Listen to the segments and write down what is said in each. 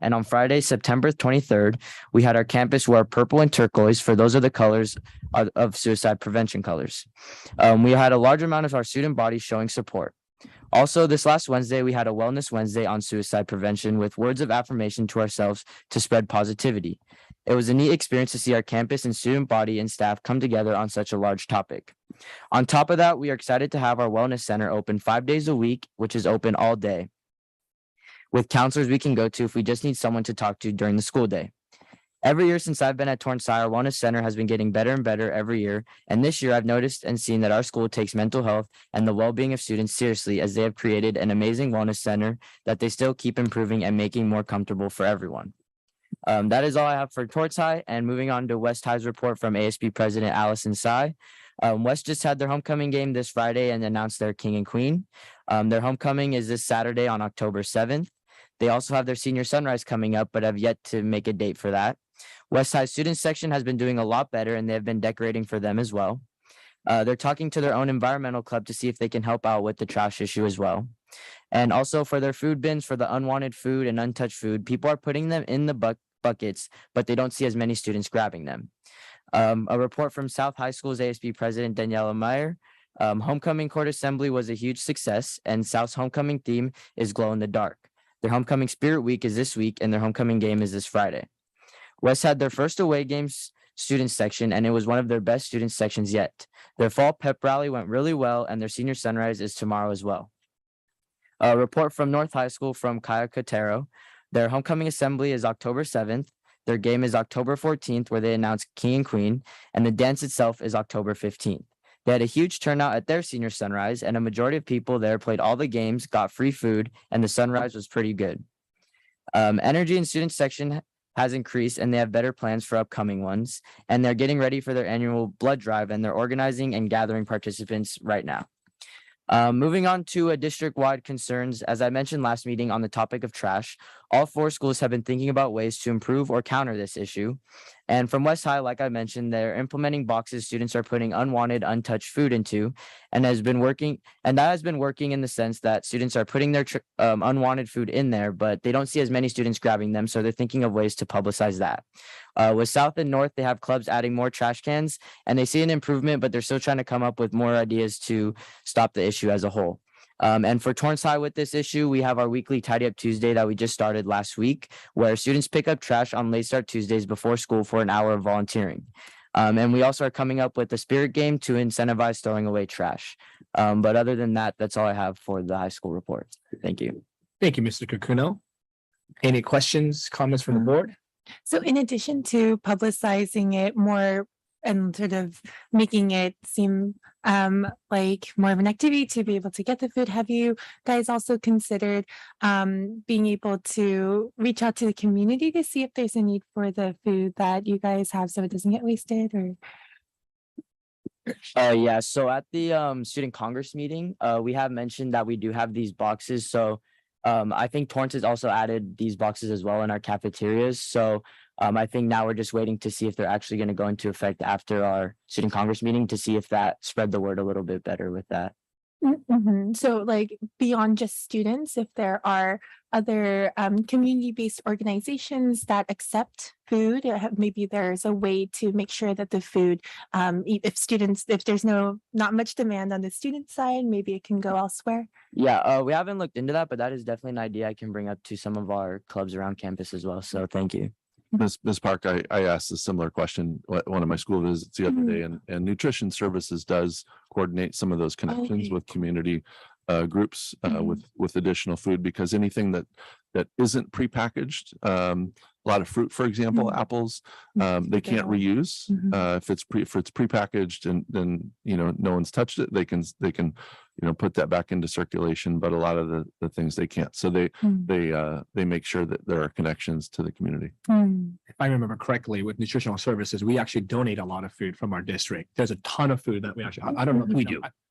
And on Friday, September 23rd, we had our campus wear purple and turquoise, for those are the colors of suicide prevention colors. We had a large amount of our student body showing support. Also, this last Wednesday, we had a Wellness Wednesday on suicide prevention with words of affirmation to ourselves to spread positivity. It was a neat experience to see our campus and student body and staff come together on such a large topic. On top of that, we are excited to have our Wellness Center open 5 days a week, which is open all day, with counselors we can go to if we just need someone to talk to during the school day. Every year since I've been at Torrance High, our Wellness Center has been getting better and better every year. And this year I've noticed and seen that our school takes mental health and the well-being of students seriously, as they have created an amazing wellness center that they still keep improving and making more comfortable for everyone. That is all I have for Torrance High. And moving on to West High's report from ASB President Allison Tsai. West just had their homecoming game this Friday and announced their king and queen. Their homecoming is this Saturday on October 7th. They also have their senior sunrise coming up, but have yet to make a date for that. West High student section has been doing a lot better, and they have been decorating for them as well. They're talking to their own environmental club to see if they can help out with the trash issue as well. And also for their food bins, for the unwanted food and untouched food, people are putting them in the buckets, but they don't see as many students grabbing them. A report from South High School's ASB President Daniela Meyer. Homecoming court assembly was a huge success, and South's homecoming theme is glow in the dark. Their homecoming spirit week is this week, and their homecoming game is this Friday. West had their first away games student section, and it was one of their best student sections yet. Their fall pep rally went really well, and their senior sunrise is tomorrow as well. A report from North High School from Kaya Cotero. Their homecoming assembly is October 7th. Their game is October 14th, where they announce king and queen, and the dance itself is October 15th. They had a huge turnout at their senior sunrise, and a majority of people there played all the games, got free food, and the sunrise was pretty good. Energy in student section has increased, and they have better plans for upcoming ones, and they're getting ready for their annual blood drive, and they're organizing and gathering participants right now. Moving on to a district-wide concerns, as I mentioned last meeting on the topic of trash, all 4 schools have been thinking about ways to improve or counter this issue. And from West High, like I mentioned, they're implementing boxes students are putting unwanted, untouched food into, and that has been working in the sense that students are putting their unwanted food in there, but they don't see as many students grabbing them, so they're thinking of ways to publicize that. With South and North, they have clubs adding more trash cans, and they see an improvement, but they're still trying to come up with more ideas to stop the issue as a whole. And for Torrance High with this issue, we have our weekly Tidy Up Tuesday that we just started last week, where students pick up trash on late start Tuesdays before school for an hour of volunteering. And we also are coming up with a spirit game to incentivize throwing away trash. But other than that, that's all I have for the high school report. Thank you. Thank you, Mr. Kakuno. Any questions, comments from the board? So in addition to publicizing it more and sort of making it seem like more of an activity to be able to get the food, have you guys also considered being able to reach out to the community to see if there's a need for the food that you guys have so it doesn't get wasted? Or yeah, so at the student congress meeting, we have mentioned that we do have these boxes. So I think Torrance has also added these boxes as well in our cafeterias. So I think now we're just waiting to see if they're actually going to go into effect after our student congress meeting to see if that spread the word a little bit better with that. So like beyond just students, if there are other community-based organizations that accept food, maybe there's a way to make sure that the food, if there's not much demand on the student side, maybe it can go elsewhere. Yeah, we haven't looked into that, but that is definitely an idea I can bring up to some of our clubs around campus as well. So thank you. Ms. Park, I asked a similar question at one of my school visits the other day, and Nutrition Services does coordinate some of those connections with community groups with additional food, because anything that isn't prepackaged, a lot of fruit, for example, apples, they can't reuse. If it's prepackaged and then no one's touched it, they can put that back into circulation. But a lot of the things they can't. So they make sure that there are connections to the community. If I remember correctly, with nutritional services, we actually donate a lot of food from our district. There's a ton of food that we actually, I don't know.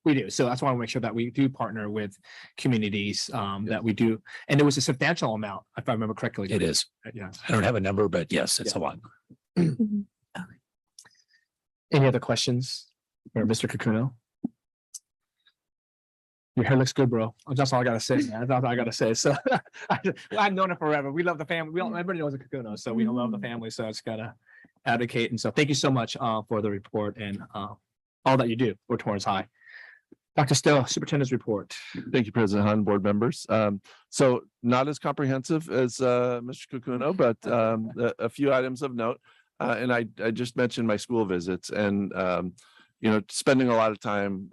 We do. So that's why I want to make sure that we do partner with communities that we do. And it was a substantial amount, if I remember correctly. It is. Yeah. I don't have a number, but yes, it's a lot. Any other questions for Mr. Kakuno? Your hair looks good, bro. That's all I gotta say, man. That's all I gotta say. So I've known it forever. We love the family. Everybody knows the Kakuno, so we love the family. So I just gotta advocate. And so thank you so much for the report and all that you do for Torrance High. Dr. Still, Superintendent's report. Thank you, President Han, board members. So not as comprehensive as Mr. Kakuno, but a few items of note. And I just mentioned my school visits and spending a lot of time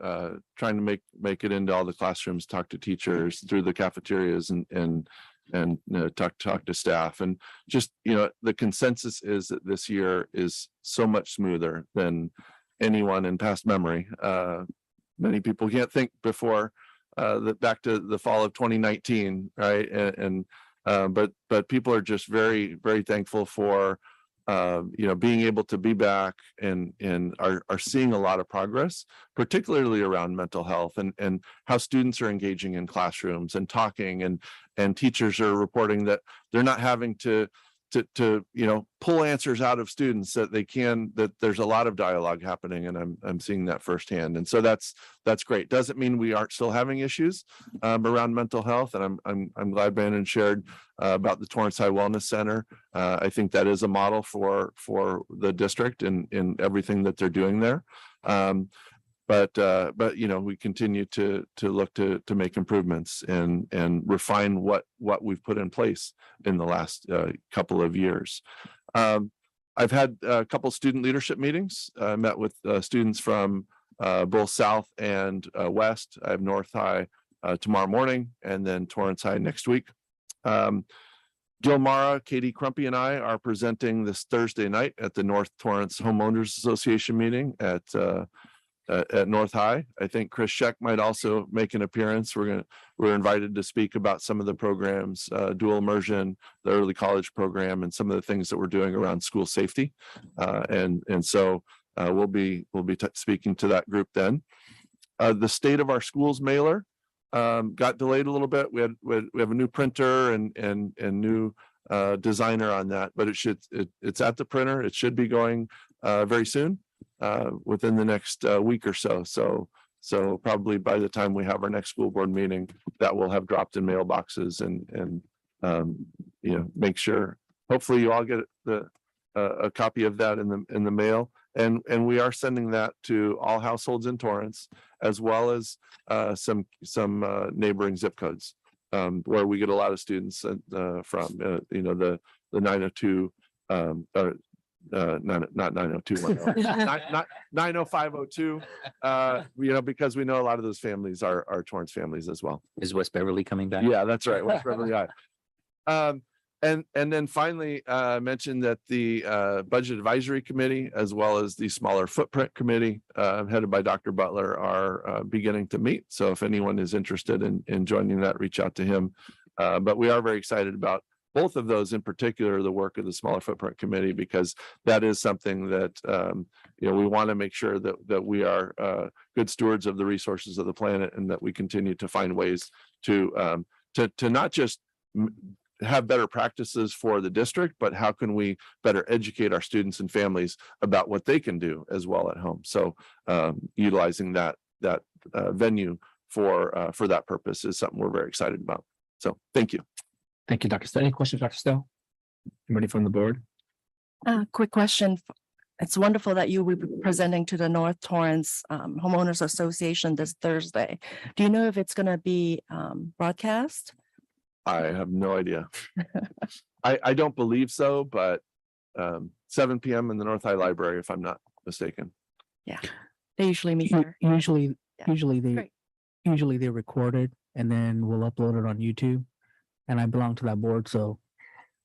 trying to make it into all the classrooms, talk to teachers through the cafeterias and talk to staff. And just the consensus is that this year is so much smoother than anyone in past memory. Many people can't think before back to the fall of 2019, right? But people are just very, very thankful for being able to be back and are seeing a lot of progress, particularly around mental health and how students are engaging in classrooms and talking and teachers are reporting that they're not having to pull answers out of students that there's a lot of dialogue happening, and I'm seeing that firsthand. And so that's great. Doesn't mean we aren't still having issues around mental health. And I'm glad Brandon shared about the Torrance High Wellness Center. I think that is a model for the district in everything that they're doing there. But we continue to look to make improvements and refine what we've put in place in the last couple of years. I've had a couple student leadership meetings. I met with students from both South and West. I have North High tomorrow morning and then Torrance High next week. Gil Mara, Katie Crumpy, and I are presenting this Thursday night at the North Torrance Homeowners Association meeting at North High. I think Chris Scheck might also make an appearance. We're invited to speak about some of the programs, dual immersion, the early college program, and some of the things that we're doing around school safety. So we'll be speaking to that group then. The State of Our Schools mailer got delayed a little bit. We have a new printer and new designer on that, but it's at the printer. It should be going very soon. Within the next week or so. So probably by the time we have our next school board meeting, that will have dropped in mailboxes and make sure. Hopefully, you all get a copy of that in the mail, and we are sending that to all households in Torrance, as well as some neighboring zip codes where we get a lot of students from. The 902. Not 90210, not 90502, because we know a lot of those families are Torrance families as well. Is West Beverly coming back? Yeah, that's right. West Beverly High. And then finally mentioned that the Budget Advisory Committee, as well as the Smaller Footprint Committee, headed by Dr. Butler, are beginning to meet. So if anyone is interested in joining that, reach out to him. But we are very excited about both of those, in particular, the work of the Smaller Footprint Committee, because that is something that we want to make sure that we are good stewards of the resources of the planet, and that we continue to find ways to not just have better practices for the district, but how can we better educate our students and families about what they can do as well at home. So utilizing that venue for that purpose is something we're very excited about. So thank you. Thank you, Dr. Still. Any questions, Dr. Still? Anybody from the board? Quick question. It's wonderful that you will be presenting to the North Torrance Homeowners Association this Thursday. Do you know if it's going to be broadcast? I have no idea. I don't believe so, but 7 p.m. in the North High Library, if I'm not mistaken. Yeah, they usually meet here. Usually Great. they record it and then we'll upload it on YouTube. And I belong to that board, so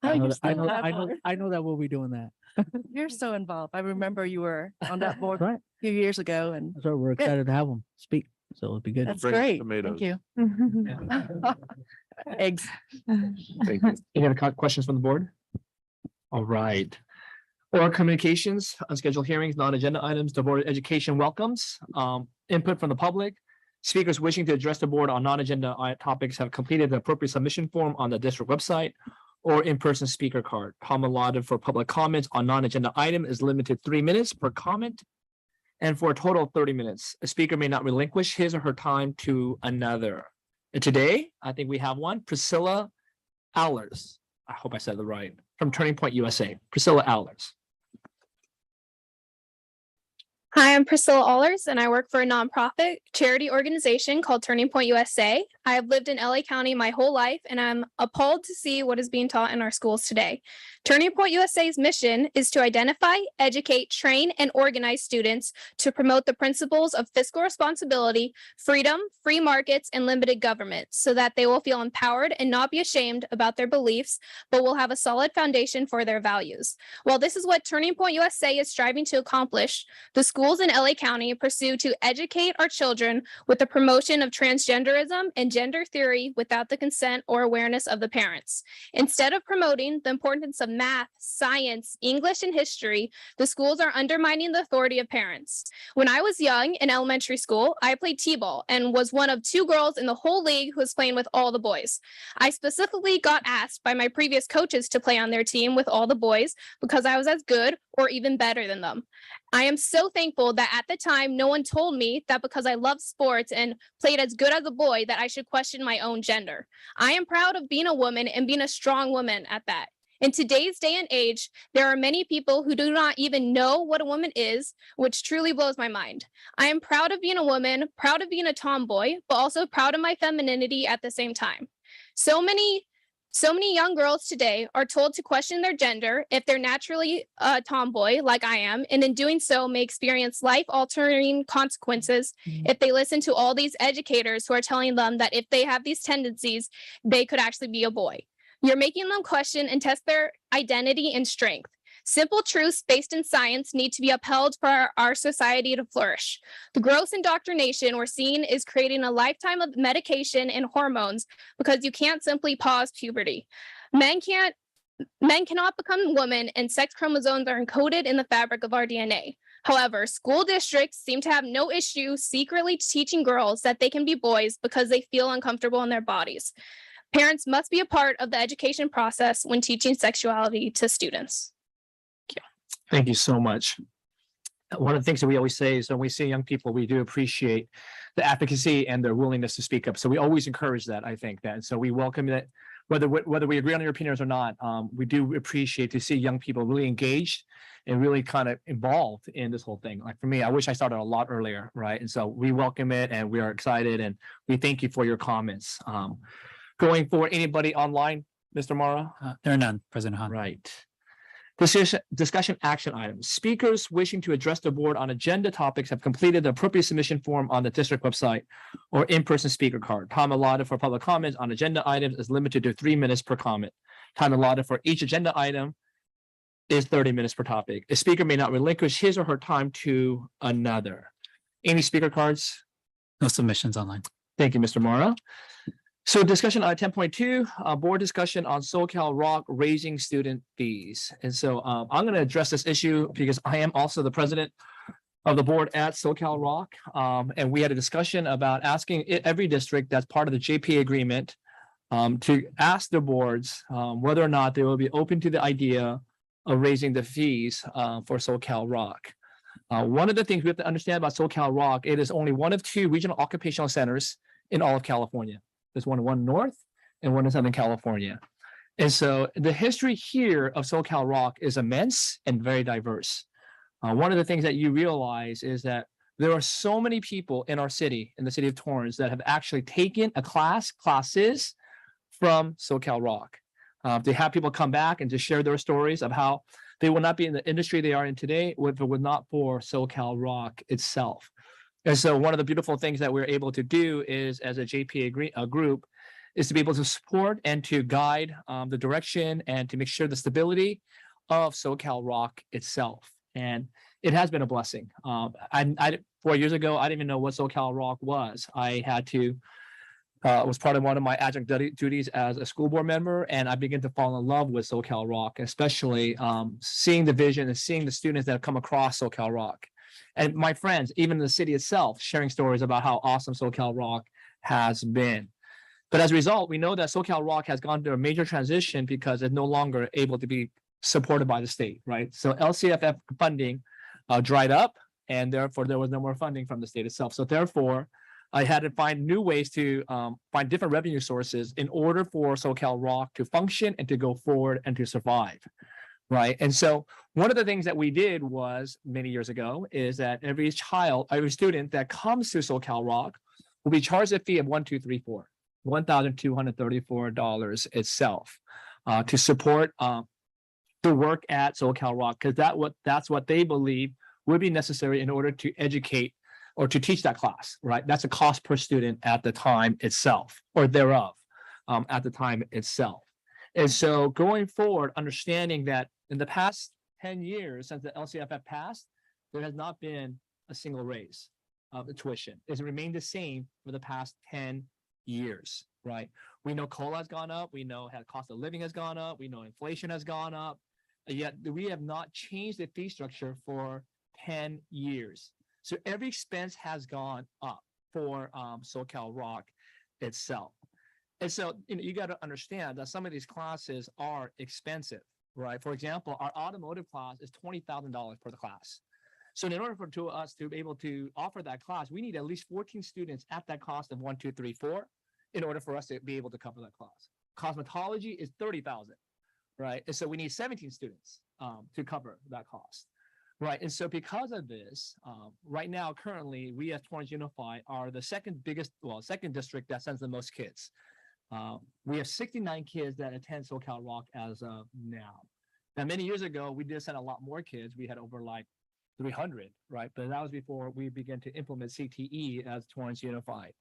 Oh, I know you're that- still on that board. I know that we'll be doing that. You're so involved. I remember you were on that board a Right. few years ago, and So we're excited to have them speak. So it'll be good. that's Bring great. tomatoes. Thank you. Eggs. Thank you. Any other questions from the board? All right. Oral communications, unscheduled hearings, non-agenda items, the Board of Education welcomes input from the public. Speakers wishing to address the board on non-agenda topics have completed the appropriate submission form on the district website or in-person speaker card. Time allotted for public comments on non-agenda item is limited to 3 minutes per comment. and for a total of 30 minutes. A speaker may not relinquish his or her time to another. And today, I think we have one, Priscilla Allers. I hope I said it right, from Turning Point USA. Priscilla Allers. Hi, I'm Priscilla Allers, and I work for a nonprofit charity organization called Turning Point USA. I have lived in LA County my whole life, and I'm appalled to see what is being taught in our schools today. Turning Point USA's mission is to identify, educate, train, and organize students to promote the principles of fiscal responsibility, freedom, free markets, and limited government so that they will feel empowered and not be ashamed about their beliefs, but will have a solid foundation for their values. While this is what Turning Point USA is striving to accomplish, the schools in LA County pursue to educate our children with the promotion of transgenderism and gender theory without the consent or awareness of the parents. Instead of promoting the importance of math, science, English, and history, the schools are undermining the authority of parents. When I was young in elementary school, I played t-ball and was one of 2 girls in the whole league who was playing with all the boys. I specifically got asked by my previous coaches to play on their team with all the boys because I was as good or even better than them. I am so thankful that at the time, no one told me that because I loved sports and played as good as a boy that I should question my own gender. I am proud of being a woman and being a strong woman at that. In today's day and age, there are many people who do not even know what a woman is, which truly blows my mind. I am proud of being a woman, proud of being a tomboy, but also proud of my femininity at the same time. So many young girls today are told to question their gender if they're naturally a tomboy like I am, and in doing so may experience life-altering consequences if they listen to all these educators who are telling them that if they have these tendencies, they could actually be a boy. You're making them question and test their identity and strength. Simple truths based in science need to be upheld for our society to flourish. The gross indoctrination we're seeing is creating a lifetime of medication and hormones because you can't simply pause puberty. Men cannot become women, and sex chromosomes are encoded in the fabric of our DNA. However, school districts seem to have no issue secretly teaching girls that they can be boys because they feel uncomfortable in their bodies. Parents must be a part of the education process when teaching sexuality to students. Thank you so much. One of the things that we always say is when we see young people, we do appreciate the advocacy and their willingness to speak up. So we always encourage that, I think that. So we welcome it, whether we agree on your opinions or not. We do appreciate to see young people really engaged and really kind of involved in this whole thing. Like for me, I wish I started a lot earlier, right? And so we welcome it and we are excited and we thank you for your comments. Going forward, anybody online, Mr. Mara? There are none, President Han. Right. Discussion action items. Speakers wishing to address the board on agenda topics have completed the appropriate submission form on the district website or in-person speaker card. Time allotted for public comments on agenda items is limited to 3 minutes per comment. Time allotted for each agenda item is 30 minutes per topic. A speaker may not relinquish his or her time to another. Any speaker cards? No submissions online. Thank you, Mr. Mara. So discussion on 10.2, board discussion on Socal Rock raising student fees. And so I'm going to address this issue because I am also the president of the board at Socal Rock. And we had a discussion about asking every district that's part of the JPA agreement to ask their boards whether or not they will be open to the idea of raising the fees for Socal Rock. One of the things we have to understand about Socal Rock, it is only one of 2 regional occupational centers in all of California. There's one north and one in Southern California. And so the history here of Socal Rock is immense and very diverse. One of the things that you realize is that there are so many people in our city, in the city of Torrance, that have actually taken classes from Socal Rock. To have people come back and to share their stories of how they will not be in the industry they are in today if it were not for Socal Rock itself. And so one of the beautiful things that we're able to do is, as a JPA group, is to be able to support and to guide the direction and to make sure the stability of Socal Rock itself. And it has been a blessing. 4 years ago, I didn't even know what Socal Rock was. I had to, was part of one of my adjunct duties as a school board member, and I began to fall in love with Socal Rock, especially seeing the vision and seeing the students that have come across Socal Rock. And my friends, even in the city itself, sharing stories about how awesome Socal Rock has been. But as a result, we know that Socal Rock has gone through a major transition because it's no longer able to be supported by the state, right? So LCFF funding dried up, and therefore there was no more funding from the state itself. So therefore, I had to find new ways to find different revenue sources in order for Socal Rock to function and to go forward and to survive. Right. And so one of the things that we did was many years ago is that every student that comes to Socal Rock will be charged a fee of $1,234 itself to support the work at Socal Rock, because that's what they believe would be necessary in order to educate or to teach that class, right? That's a cost per student at the time itself or thereof at the time itself. And so going forward, understanding that in the past 10 years since the LCFF passed, there has not been a single raise of the tuition. It's remained the same for the past 10 years, right? We know COLA has gone up. We know how cost of living has gone up. We know inflation has gone up. Yet we have not changed the fee structure for 10 years. So every expense has gone up for Socal Rock itself. And so you got to understand that some of these classes are expensive, right? For example, our automotive class is $20,000 per the class. So in order for us to be able to offer that class, we need at least 14 students at that cost of 1, 2, 3, 4 in order for us to be able to cover that class. Cosmetology is $30,000, right? And so we need 17 students to cover that cost. Right. And so because of this, right now, currently, we as Torrance Unified are the second district that sends the most kids. We have 69 kids that attend Socal Rock as of now. Now, many years ago, we did send a lot more kids. We had over like 300, right? But that was before we began to implement CTE as Torrance Unified.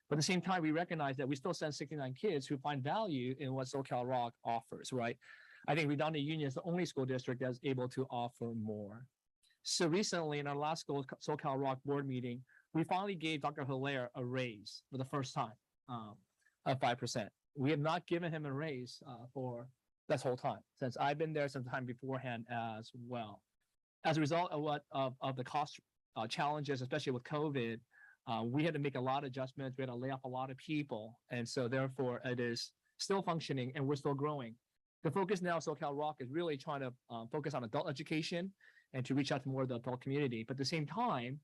But at the same time, we recognize that we still send 69 kids who find value in what Socal Rock offers, right? I think Redondo Union is the only school district that's able to offer more. So recently, in our last Socal Rock board meeting, we finally gave Dr. Hilaire a raise for the first time of 5%. We have not given him a raise for this whole time, since I've been there some time beforehand as well. As a result of the cost challenges, especially with COVID, we had to make a lot of adjustments. We had to lay off a lot of people. And so therefore, it is still functioning and we're still growing. The focus now of Socal Rock is really trying to focus on adult education and to reach out to more of the adult community. But at the same time,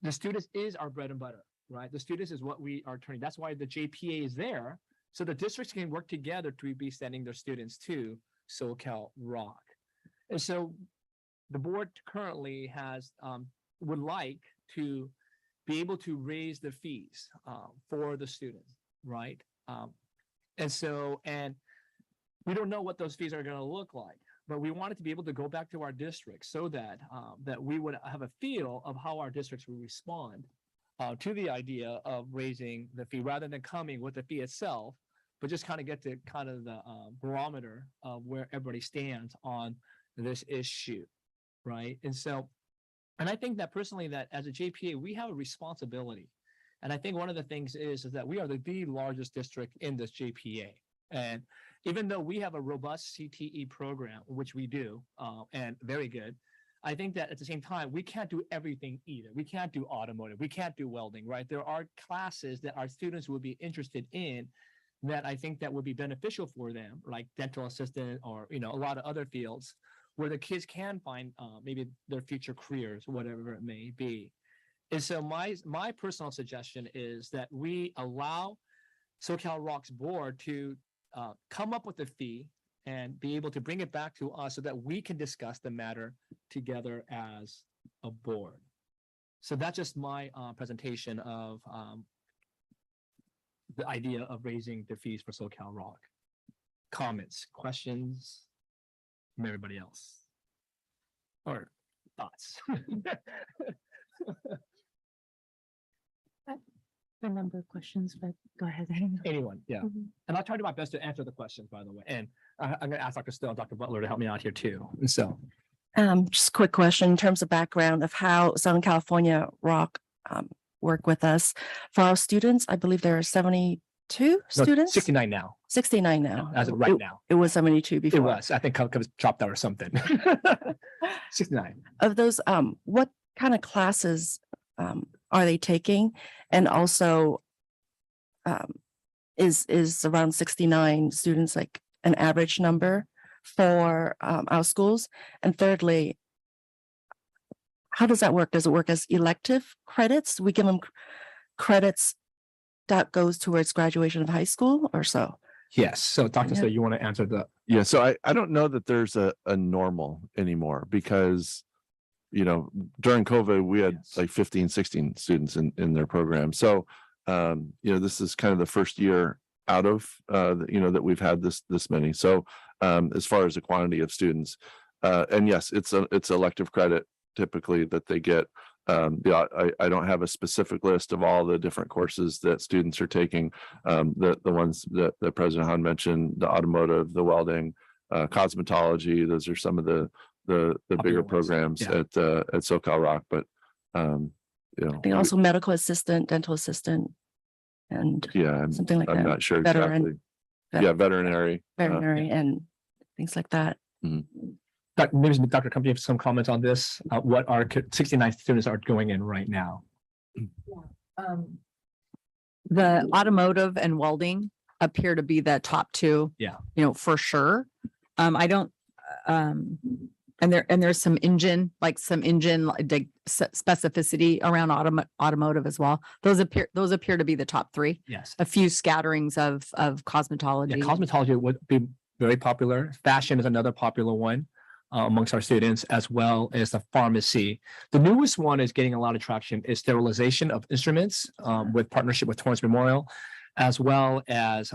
the students is our bread and butter, right? The students is what we are turning. That's why the JPA is there. So the districts can work together to be sending their students to Socal Rock. And so the board currently has would like to be able to raise the fees for the students, right? And we don't know what those fees are going to look like. But we wanted to be able to go back to our districts so that that we would have a feel of how our districts would respond to the idea of raising the fee rather than coming with the fee itself, but just kind of get the barometer of where everybody stands on this issue, right? And I think that personally that as a JPA, we have a responsibility. And I think one of the things is that we are the largest district in this JPA. And even though we have a robust CTE program, which we do, and very good, I think that at the same time, we can't do everything either. We can't do automotive. We can't do welding, right? There are classes that our students would be interested in that I think that would be beneficial for them, like dental assistant or, a lot of other fields where the kids can find maybe their future careers, whatever it may be. And so my personal suggestion is that we allow Socal Rock's board to come up with a fee and be able to bring it back to us so that we can discuss the matter together as a board. So that's just my presentation of the idea of raising the fees for Socal Rock. Comments, questions from everybody else? Or thoughts? A number of questions, but go ahead. Anyone, yeah. And I'll try to do my best to answer the questions, by the way. And I'm going to ask Dr. Still and Dr. Butler to help me out here too. And so, just a quick question in terms of background of how Southern California Rock work with us. For our students, I believe there are 72 students. 69 now. 69 now. As of right now. It was 72 before. It was. I think it was chopped out or something. 69. Of those, what kind of classes are they taking? And also, is around 69 students like an average number for our schools? And thirdly, how does that work? Does it work as elective credits? We give them credits that goes towards graduation of high school or so? Yes. So Dr. Yeah. So you want to answer the, Yeah, so I don't know that there's a normal anymore because, during COVID, we had Yes. like 15, 16 students in their program. So, this is kind of the first year out of, that we've had this many. So, as far as the quantity of students, and yes, it's elective credit typically that they get. I don't have a specific list of all the different courses that students are taking. The ones that President Han mentioned, the automotive, the welding, cosmetology, those are some of the Popular bigger ones. programs Yeah. at Socal Rock. But I think also medical assistant, dental assistant, and yeah, something like I'm that. not sure Veteran- exactly. Yeah, veterinary. Veterinary and things like that. maybe Dr. Company have some comments on this, what our 69 students are going in right now. The automotive and welding appear to be the top two. Yeah. For sure. I don't, and there's some engine specificity around automotive as well. Those appear to be the top three. Yes. A few scatterings of Yeah, cosmetology. cosmetology would be very popular. Fashion is another popular one amongst our students, as well as the pharmacy. The newest one is getting a lot of traction is sterilization of instruments with partnership with Torrance Memorial, as well as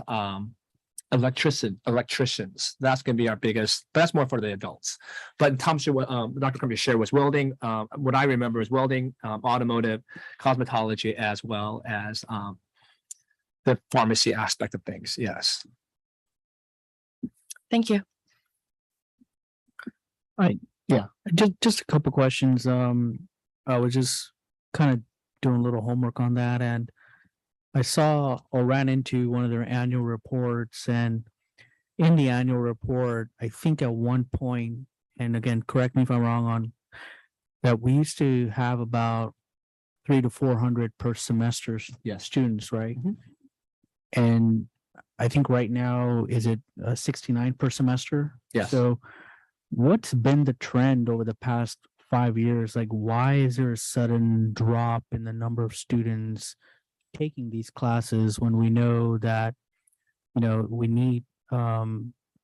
electricians. That's going to be our biggest, but that's more for the adults. But in terms of what Dr. Crumpy shared was welding. What I remember is welding, automotive, cosmetology, as well as the pharmacy aspect of things. Yes. Thank you. Yeah, just a couple questions. I was just kind of doing a little homework on that, and I saw or ran into one of their annual reports, and in the annual report, I think at one point, and again, correct me if I'm wrong on that, we used to have about 300 to 400 per semester students, right? Mhm. And I think right now, is it 69 per semester? Yes. So what's been the trend over the past 5 years? Like, why is there a sudden drop in the number of students taking these classes when we know that, we need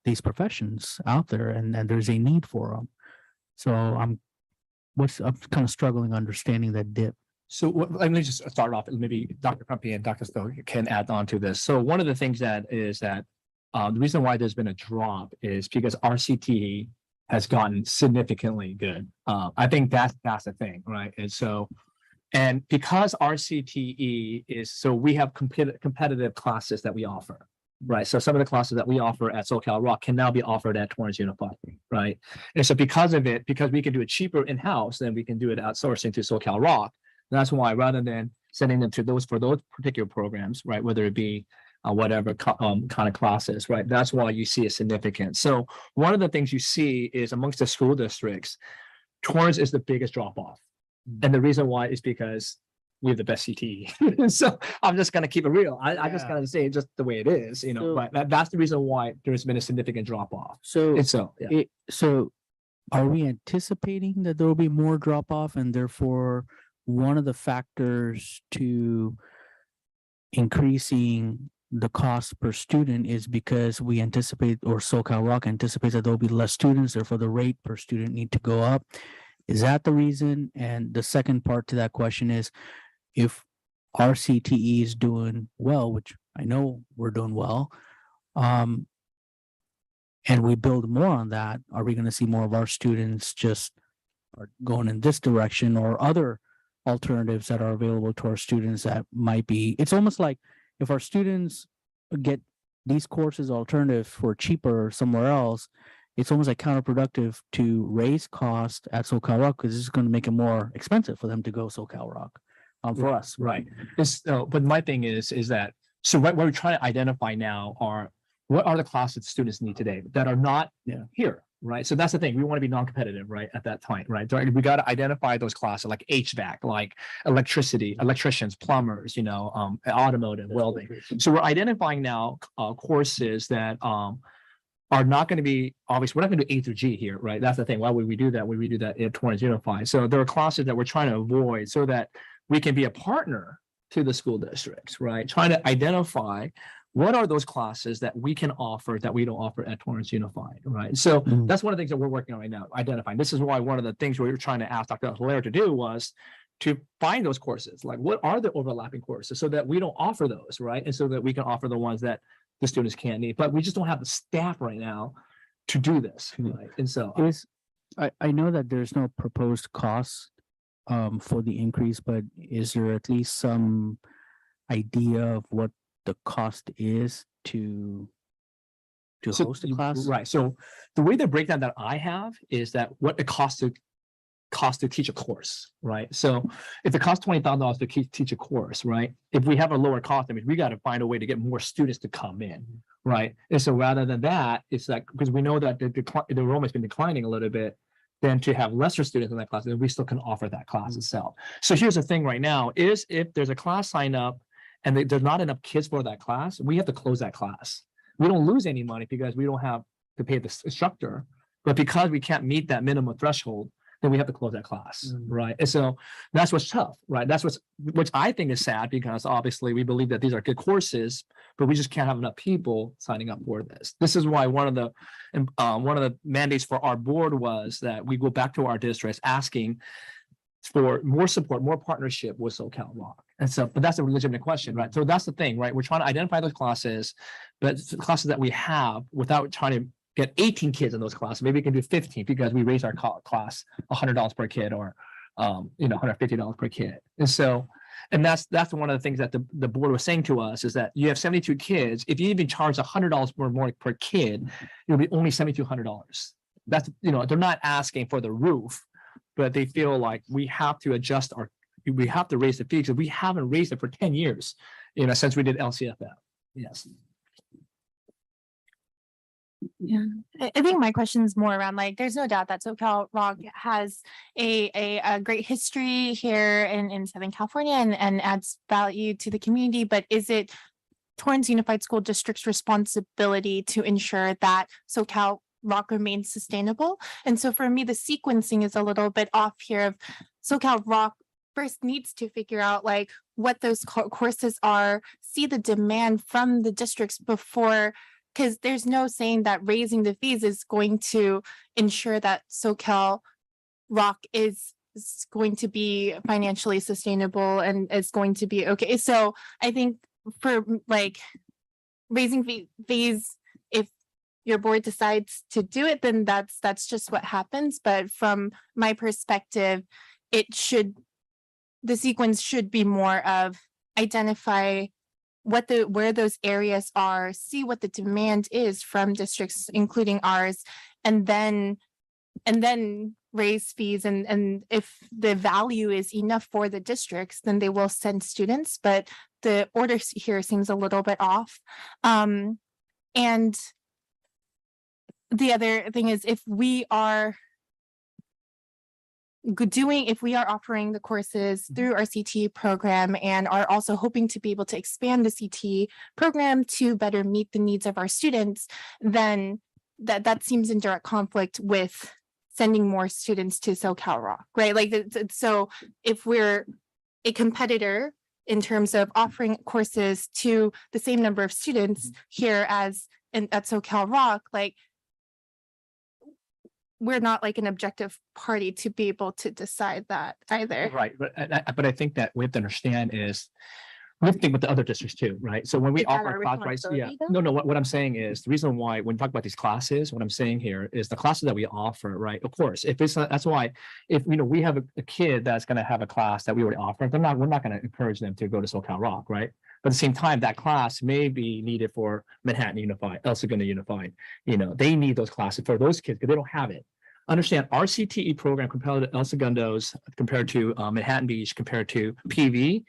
these professions out there and there's a need for them? So I'm kind of struggling understanding that dip. So let me just start off, maybe Dr. Crumpy and Dr. Stowe can add on to this. So one of the things that the reason why there's been a drop is because RCTE has gotten significantly good. I think that's the thing, right? And because RCTE is, so we have competitive classes that we offer, right? So some of the classes that we offer at Socal Rock can now be offered at Torrance Unified, right? And so because of it, because we can do it cheaper in-house than we can do it outsourcing to Socal Rock, that's why rather than sending them to those particular programs, right, whether it be whatever kind of classes, right, that's why you see a significant. So one of the things you see is amongst the school districts, Torrance is the biggest drop off. And the reason why is because we have the best CTE. So I'm just going to keep it real. I just got to say just the way it is, but that's the reason why there's been a significant drop off. So, Yeah. so are we anticipating that there will be more drop off, and therefore one of the factors to increasing the cost per student is because we anticipate, or Socal Rock anticipates, that there'll be less students, therefore the rate per student need to go up? Is that the reason? And the second part to that question is, if RCTE is doing well, which I know we're doing well, and we build more on that, are we going to see more of our students just are going in this direction, or other alternatives that are available to our students that might be? It's almost like if our students get these courses alternative for cheaper somewhere else, it's almost like counterproductive to raise cost at Socal Rock, because it's going to make it more expensive for them to go Socal Rock for us. Right. But my thing is that, so what we're trying to identify now are, what are the classes students need today that are not here, right? So that's the thing. We want to be non-competitive, right? At that point, right? We got to identify those classes like HVAC, like electricians, plumbers, automotive, welding. So we're identifying now courses that are not going to be, obviously, we're not going to do A through G here, right? That's the thing. Why would we do that? We do that at Torrance Unified. So there are classes that we're trying to avoid so that we can be a partner to the school districts, right? Trying to identify what are those classes that we can offer that we don't offer at Torrance Unified, right? So that's one of the things that we're working on right now, identifying. This is why one of the things we were trying to ask Dr. Hilaire to do was to find those courses, like what are the overlapping courses so that we don't offer those, right? And so that we can offer the ones that the students can't need, but we just don't have the staff right now to do this, right? And so I know that there's no proposed cost for the increase, but is there at least some idea of what the cost is to host a class? Right. So the way the breakdown that I have is that what it costs to teach a course, right? So if it costs $20,000 to teach a course, right? If we have a lower cost, I mean, we got to find a way to get more students to come in, right? And so rather than that, it's like, because we know that the enrollment's been declining a little bit, then to have lesser students in that class, then we still can offer that class itself. So here's the thing right now is if there's a class sign up and there's not enough kids for that class, we have to close that class. We don't lose any money because we don't have to pay the instructor, but because we can't meet that minimum threshold, then we have to close that class, right? And so that's what's tough, right? That's which I think is sad because obviously we believe that these are good courses, but we just can't have enough people signing up for this. This is why one of the mandates for our board was that we go back to our districts asking for more support, more partnership with Socal Rock. And so, but that's a legitimate question, right? So that's the thing, right? We're trying to identify those classes, but classes that we have without trying to get 18 kids in those classes. Maybe we can do 15 because we raise our class $100 per kid or $150 per kid. And so, and that's one of the things that the board was saying to us is that you have 72 kids. If you even charge $100 more per kid, it'll be only $7,200. That's, they're not asking for the roof, but they feel like we have to adjust we have to raise the fee because we haven't raised it for 10 years, since we did LCFF. Yes. Yeah, I think my question is more around there's no doubt that Socal Rock has a great history here in Southern California and adds value to the community. But is it Torrance Unified School District's responsibility to ensure that Socal Rock remains sustainable? And so for me, the sequencing is a little bit off here. Of Socal Rock first needs to figure out what those courses are, see the demand from the districts before. Because there's no saying that raising the fees is going to ensure that Socal Rock is going to be financially sustainable and is going to be okay. So I think for raising fees, if your board decides to do it, then that's just what happens. But from my perspective, the sequence should be more of identify where those areas are, see what the demand is from districts, including ours, and then raise fees. And if the value is enough for the districts, then they will send students. But the order here seems a little bit off. And the other thing is if we are offering the courses through our CTE program and are also hoping to be able to expand the CTE program to better meet the needs of our students, then that seems in direct conflict with sending more students to Socal Rock, right? So if we're a competitor in terms of offering courses to the same number of students here as at Socal Rock, we're not an objective party to be able to decide that either. Right. But I think that we have to understand is we have to think with the other districts too, right? So when we Is that offer our class rights, responsibility, though? no, what I'm saying is the reason why when we talk about these classes, what I'm saying here is the classes that we offer, right? Of course, that's why if we have a kid that's going to have a class that we already offer, we're not going to encourage them to go to Socal Rock, right? But at the same time, that class may be needed for Manhattan Unified, El Segundo Unified. They need those classes for those kids because they don't have it. Understand our CTE program compared to El Segundo's, compared to Manhattan Beach, compared to PV,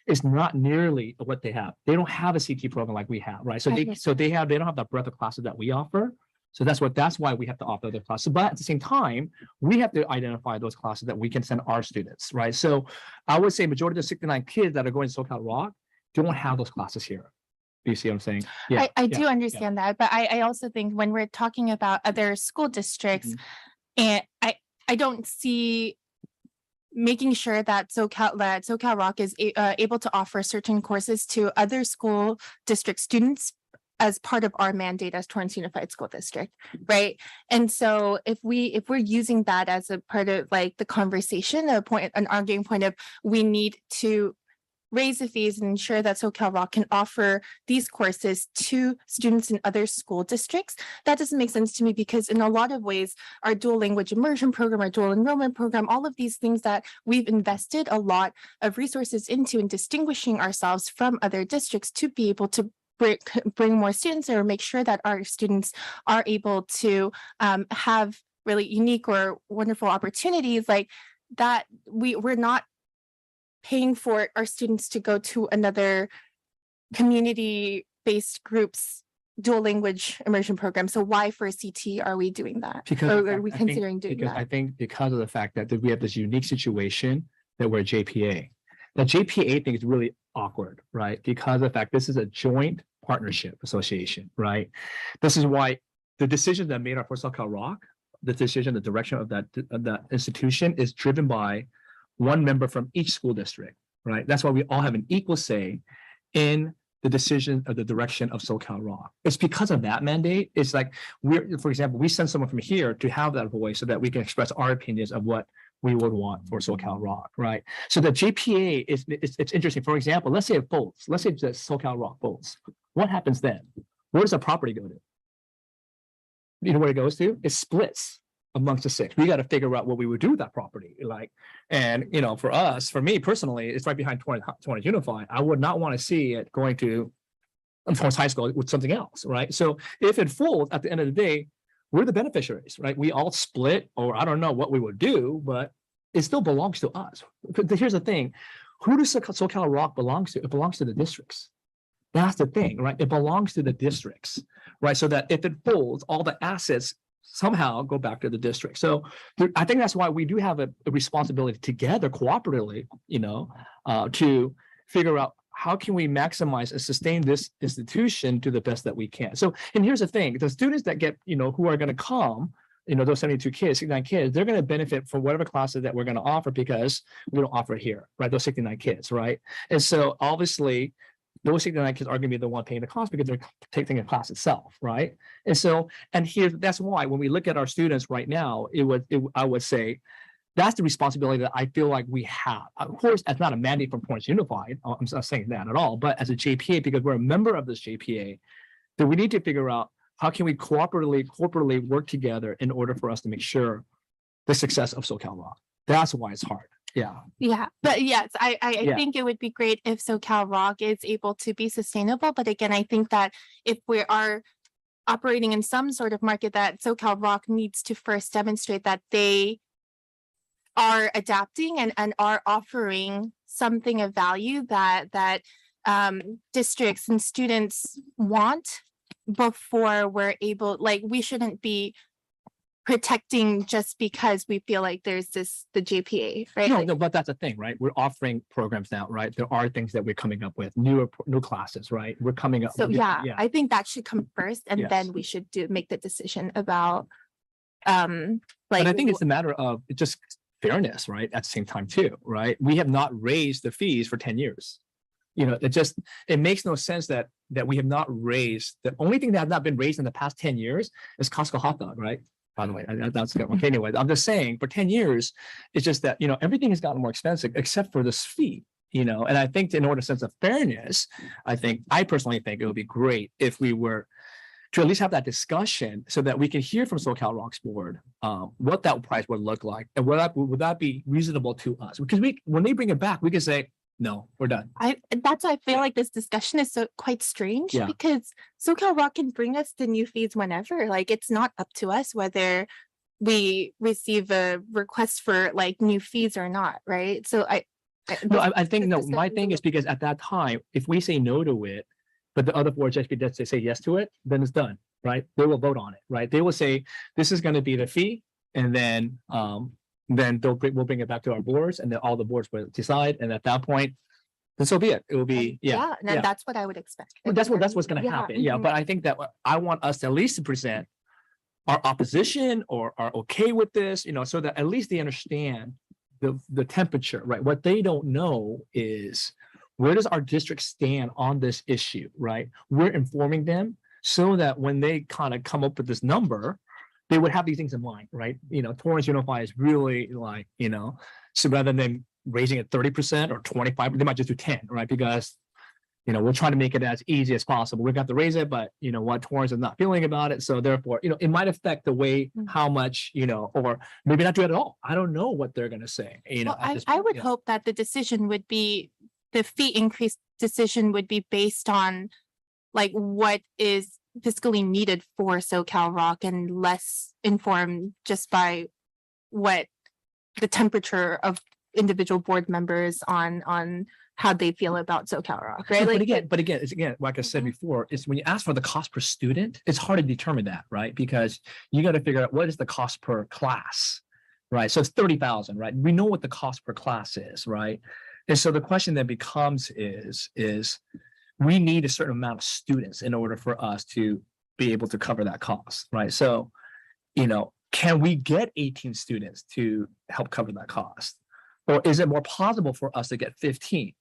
is not nearly what they have. They don't have a CTE program like we have, right? So they don't have the breadth of classes that we offer. So that's why we have to offer those classes. But at the same time, we have to identify those classes that we can send our students, right? So I would say majority of the 69 kids that are going to Socal Rock don't have those classes here. You see what I'm saying? Yeah, I yeah, do understand that, but I also think when we're talking about other school districts, and I don't see making sure that Socal Rock is able to offer certain courses to other school district students as part of our mandate as Torrance Unified School District, right? And so if we're using that as a part of like the conversation, an arguing point of we need to raise the fees and ensure that Socal Rock can offer these courses to students in other school districts. That doesn't make sense to me because in a lot of ways, our dual language immersion program, our dual enrollment program, all of these things that we've invested a lot of resources into and distinguishing ourselves from other districts to be able to bring more students or make sure that our students are able to have really unique or wonderful opportunities like that. We're not paying for our students to go to another community-based group's dual language immersion program. So why for CT are we doing that? Because Or are we considering doing because that? I think because of the fact that we have this unique situation that we're JPA. The JPA thing is really awkward, right? Because of the fact this is a joint partnership association, right? This is why the decision that made our first Socal Rock, the decision, the direction of that institution is driven by one member from each school district, right? That's why we all have an equal say in the decision of the direction of Socal Rock. It's because of that mandate. It's like for example, we send someone from here to have that voice so that we can express our opinions of what we would want for Socal Rock, right? So the JPA it's interesting. For example, let's say it folds. Let's say the Socal Rock folds. What happens then? Where does the property go to? You know where it goes to? It splits amongst the six. We got to figure out what we would do with that property. Like, and for me personally, it's right behind Torrance Unified. I would not want to see it going to Torrance High School with something else, right? So if it folds at the end of the day, we're the beneficiaries, right? We all split, or I don't know what we would do, but it still belongs to us. But here's the thing: who does Socal Rock belongs to? It belongs to the districts. That's the thing, right? It belongs to the districts, right? So that if it folds, all the assets somehow go back to the district. So I think that's why we do have a responsibility together, cooperatively, to figure out how can we maximize and sustain this institution to the best that we can. So, and here's the thing: the students that get, who are going to come, those 72 kids, 69 kids, they're going to benefit from whatever classes that we're going to offer because we don't offer it here, right? Those 69 kids, right? And so obviously, those 69 kids are going to be the one paying the cost because they're taking a class itself, right? And so, that's why when we look at our students right now, I would say that's the responsibility that I feel like we have. Of course, that's not a mandate from Torrance Unified. I'm not saying that at all, but as a JPA, because we're a member of this JPA, that we need to figure out how can we corporately work together in order for us to make sure the success of Socal Rock. That's why it's hard. Yeah. But yes, I Yeah. think it would be great if Socal Rock is able to be sustainable. But again, I think that if we are operating in some sort of market, that Socal Rock needs to first demonstrate that they are adapting and are offering something of value that districts and students want before we're able, like, we shouldn't be protecting just because we feel like there's the JPA, right? No, but that's the thing, right? We're offering programs now, right? There are things that we're coming up with, new classes, right? We're coming up. So yeah, I think that should come first, and Yes. then we should make the decision about But I think it's a matter of just fairness, right? At the same time too, right? We have not raised the fees for 10 years. It makes no sense that we have not raised. The only thing that has not been raised in the past 10 years is Costco hot dog, right? By the way, that's good. Okay, anyway, I'm just saying for 10 years, it's just that, everything has gotten more expensive except for this fee, and I think in order sense of fairness, I personally think it would be great if we were to at least have that discussion so that we can hear from Socal Rock's board what that price would look like and would that be reasonable to us? Because when they bring it back, we can say, no, we're done. That's why I feel like this discussion is so quite strange because Socal Rock can bring us the new fees whenever. Like, it's not up to us whether we receive a request for like new fees or not, right? So I think my thing is because at that time, if we say no to it, but the other boards they say yes to it, then it's done, right? They will vote on it, right? They will say this is going to be the fee, and then we'll bring it back to our boards, and then all the boards will decide. And at that point, then so be it. It will be, yeah. And then that's what I would expect. Well, that's what's gonna Yeah, happen. Yeah, mhm. but I think that I want us at least to present our opposition or are okay with this, so that at least they understand the temperature, right? What they don't know is where does our district stand on this issue, right? We're informing them so that when they kind of come up with this number, they would have these things in mind, right? Torrance Unify is really like, so rather than raising it 30% or 25, they might just do 10, right? Because we're trying to make it as easy as possible. We've got to raise it, but Torrance is not feeling about it. So therefore, it might affect the way how much, or maybe not do it at all. I don't know what they're going to say. Well, at this I point, would yeah. hope that the fee increase decision would be based on like what is fiscally needed for Socal Rock and less informed just by what the temperature of individual board members on how they feel about Socal Rock, right? But again, it's like I said before, it's when you ask for the cost per student, it's hard to determine that, right? Because you got to figure out what is the cost per class, right? So it's 30,000, right? We know what the cost per class is, right? And so the question that becomes is we need a certain amount of students in order for us to be able to cover that cost, right? So, can we get 18 students to help cover that cost? Or is it more possible for us to get 15?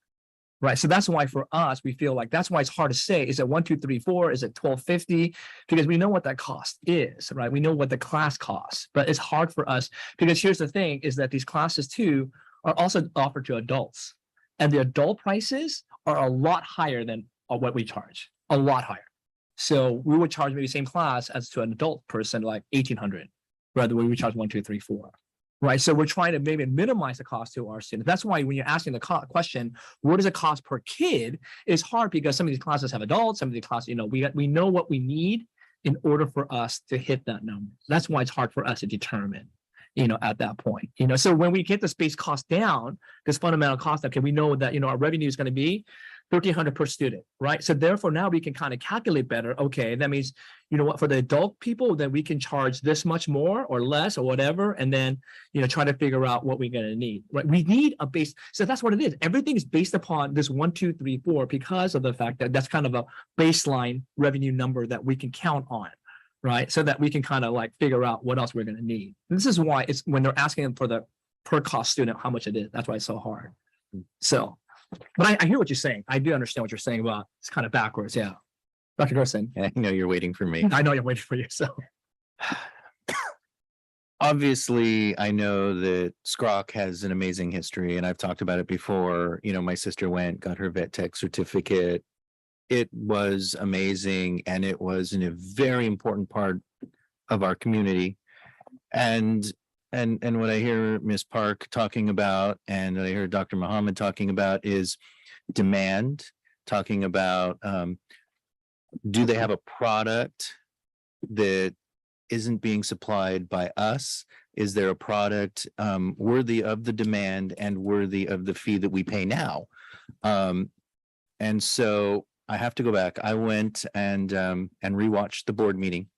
Right. So that's why for us, we feel like that's why it's hard to say, is it 1, 2, 3, 4? Is it 1250? Because we know what that cost is, right? We know what the class costs, but it's hard for us because here's the thing is that these classes too are also offered to adults, and the adult prices are a lot higher than what we charge, a lot higher. So we would charge maybe the same class as to an adult person, like 1,800, rather than we charge 1, 2, 3, 4. Right. So we're trying to maybe minimize the cost to our students. That's why when you're asking the question, what does it cost per kid? It's hard because some of these classes have adults, some of these classes, we know what we need in order for us to hit that number. That's why it's hard for us to determine, at that point. So when we get the space cost down, this fundamental cost, okay, we know that, our revenue is going to be $1,300 per student, right? So therefore now we can kind of calculate better. Okay, that means, for the adult people, then we can charge this much more or less or whatever. And then, try to figure out what we're going to need, right? We need a base. So that's what it is. Everything is based upon this 1, 2, 3, 4, because of the fact that that's kind of a baseline revenue number that we can count on, right? So that we can kind of like figure out what else we're going to need. And this is why it's when they're asking them for the per cost student, how much it is. That's why it's so hard. So, but I hear what you're saying. I do understand what you're saying about it's kind of backwards. Yeah. Dr. Gerson. I know you're waiting for me. I know you're waiting for you. So obviously, I know that Scrock has an amazing history, and I've talked about it before. My sister got her vet tech certificate. It was amazing, and it was a very important part of our community. And what I hear Ms. Park talking about, and what I hear Dr. Muhammad talking about is demand, talking about do they have a product that isn't being supplied by us? Is there a product worthy of the demand and worthy of the fee that we pay now? And so I have to go back. I went and rewatched the board meeting.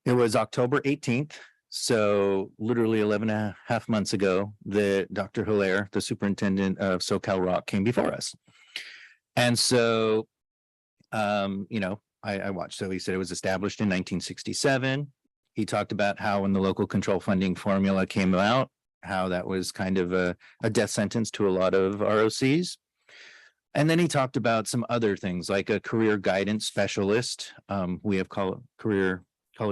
It was October 18th. So literally 11 and a half months ago, that Dr. Hilaire, the superintendent of Socal Rock, came before us. And so, I watched. So he said it was established in 1967. He talked about how when the local control funding formula came out, how that was kind of a death sentence to a lot of ROCs. And then he talked about some other things like a career guidance specialist. We have college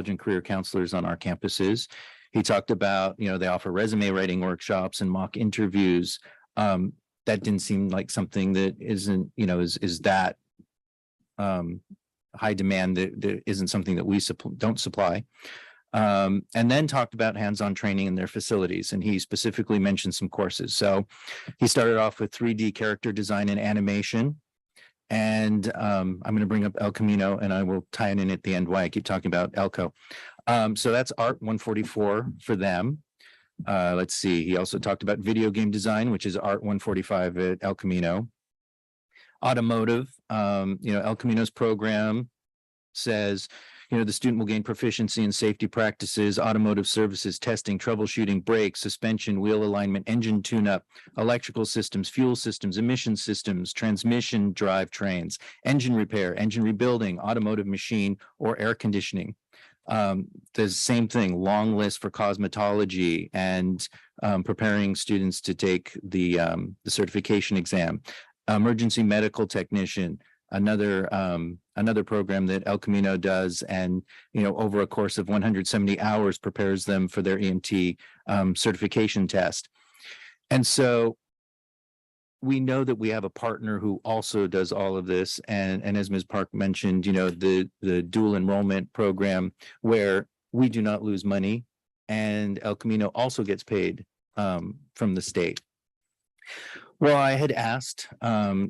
and career counselors on our campuses. He talked about, they offer resume writing workshops and mock interviews. That didn't seem like something that isn't, is that high demand, that isn't something that we don't supply. And then talked about hands-on training in their facilities. And he specifically mentioned some courses. So he started off with 3D character design and animation. And I'm going to bring up El Camino, and I will tie it in at the end why I keep talking about Elco. So that's Art 144 for them. Let's see. He also talked about video game design, which is Art 145 at El Camino. Automotive, El Camino's program says The student will gain proficiency in safety practices, automotive services, testing, troubleshooting, brakes, suspension, wheel alignment, engine tune-up, electrical systems, fuel systems, emission systems, transmission drive trains, engine repair, engine rebuilding, automotive machine, or air conditioning. The same thing, long list for cosmetology and preparing students to take the certification exam. Emergency medical technician, another program that El Camino does, and over a course of 170 hours prepares them for their EMT certification test. And so we know that we have a partner who also does all of this, and as Ms. Park mentioned, the dual enrollment program where we do not lose money, and El Camino also gets paid from the state. Well, I had asked the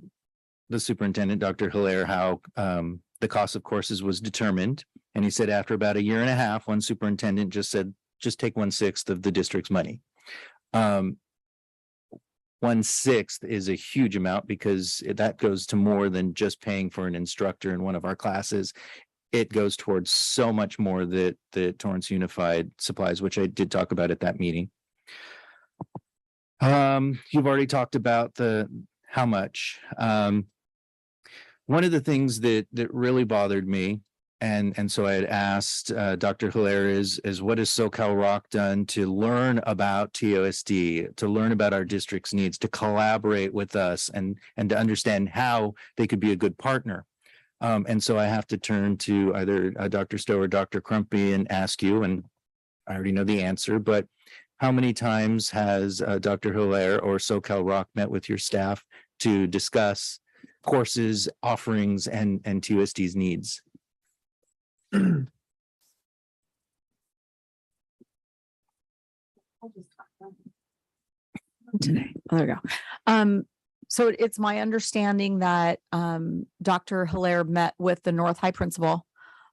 superintendent, Dr. Hilaire, how the cost of courses was determined, and he said after about 1.5 years, one superintendent just said, just take 1/6 of the district's money. 1/6 is a huge amount because that goes to more than just paying for an instructor in one of our classes. It goes towards so much more that Torrance Unified supplies, which I did talk about at that meeting. You've already talked about how much. One of the things that really bothered me, and so I had asked Dr. Hilaire is what has Socal Rock done to learn about TUSD, to learn about our district's needs, to collaborate with us and to understand how they could be a good partner. And so I have to turn to either Dr. Stowe or Dr. Crumpy and ask you, and I already know the answer, but how many times has Dr. Hilaire or Socal Rock met with your staff to discuss courses, offerings, and TUSD's needs? Today. Oh, there we go. So it's my understanding that Dr. Hilaire met with the North High principal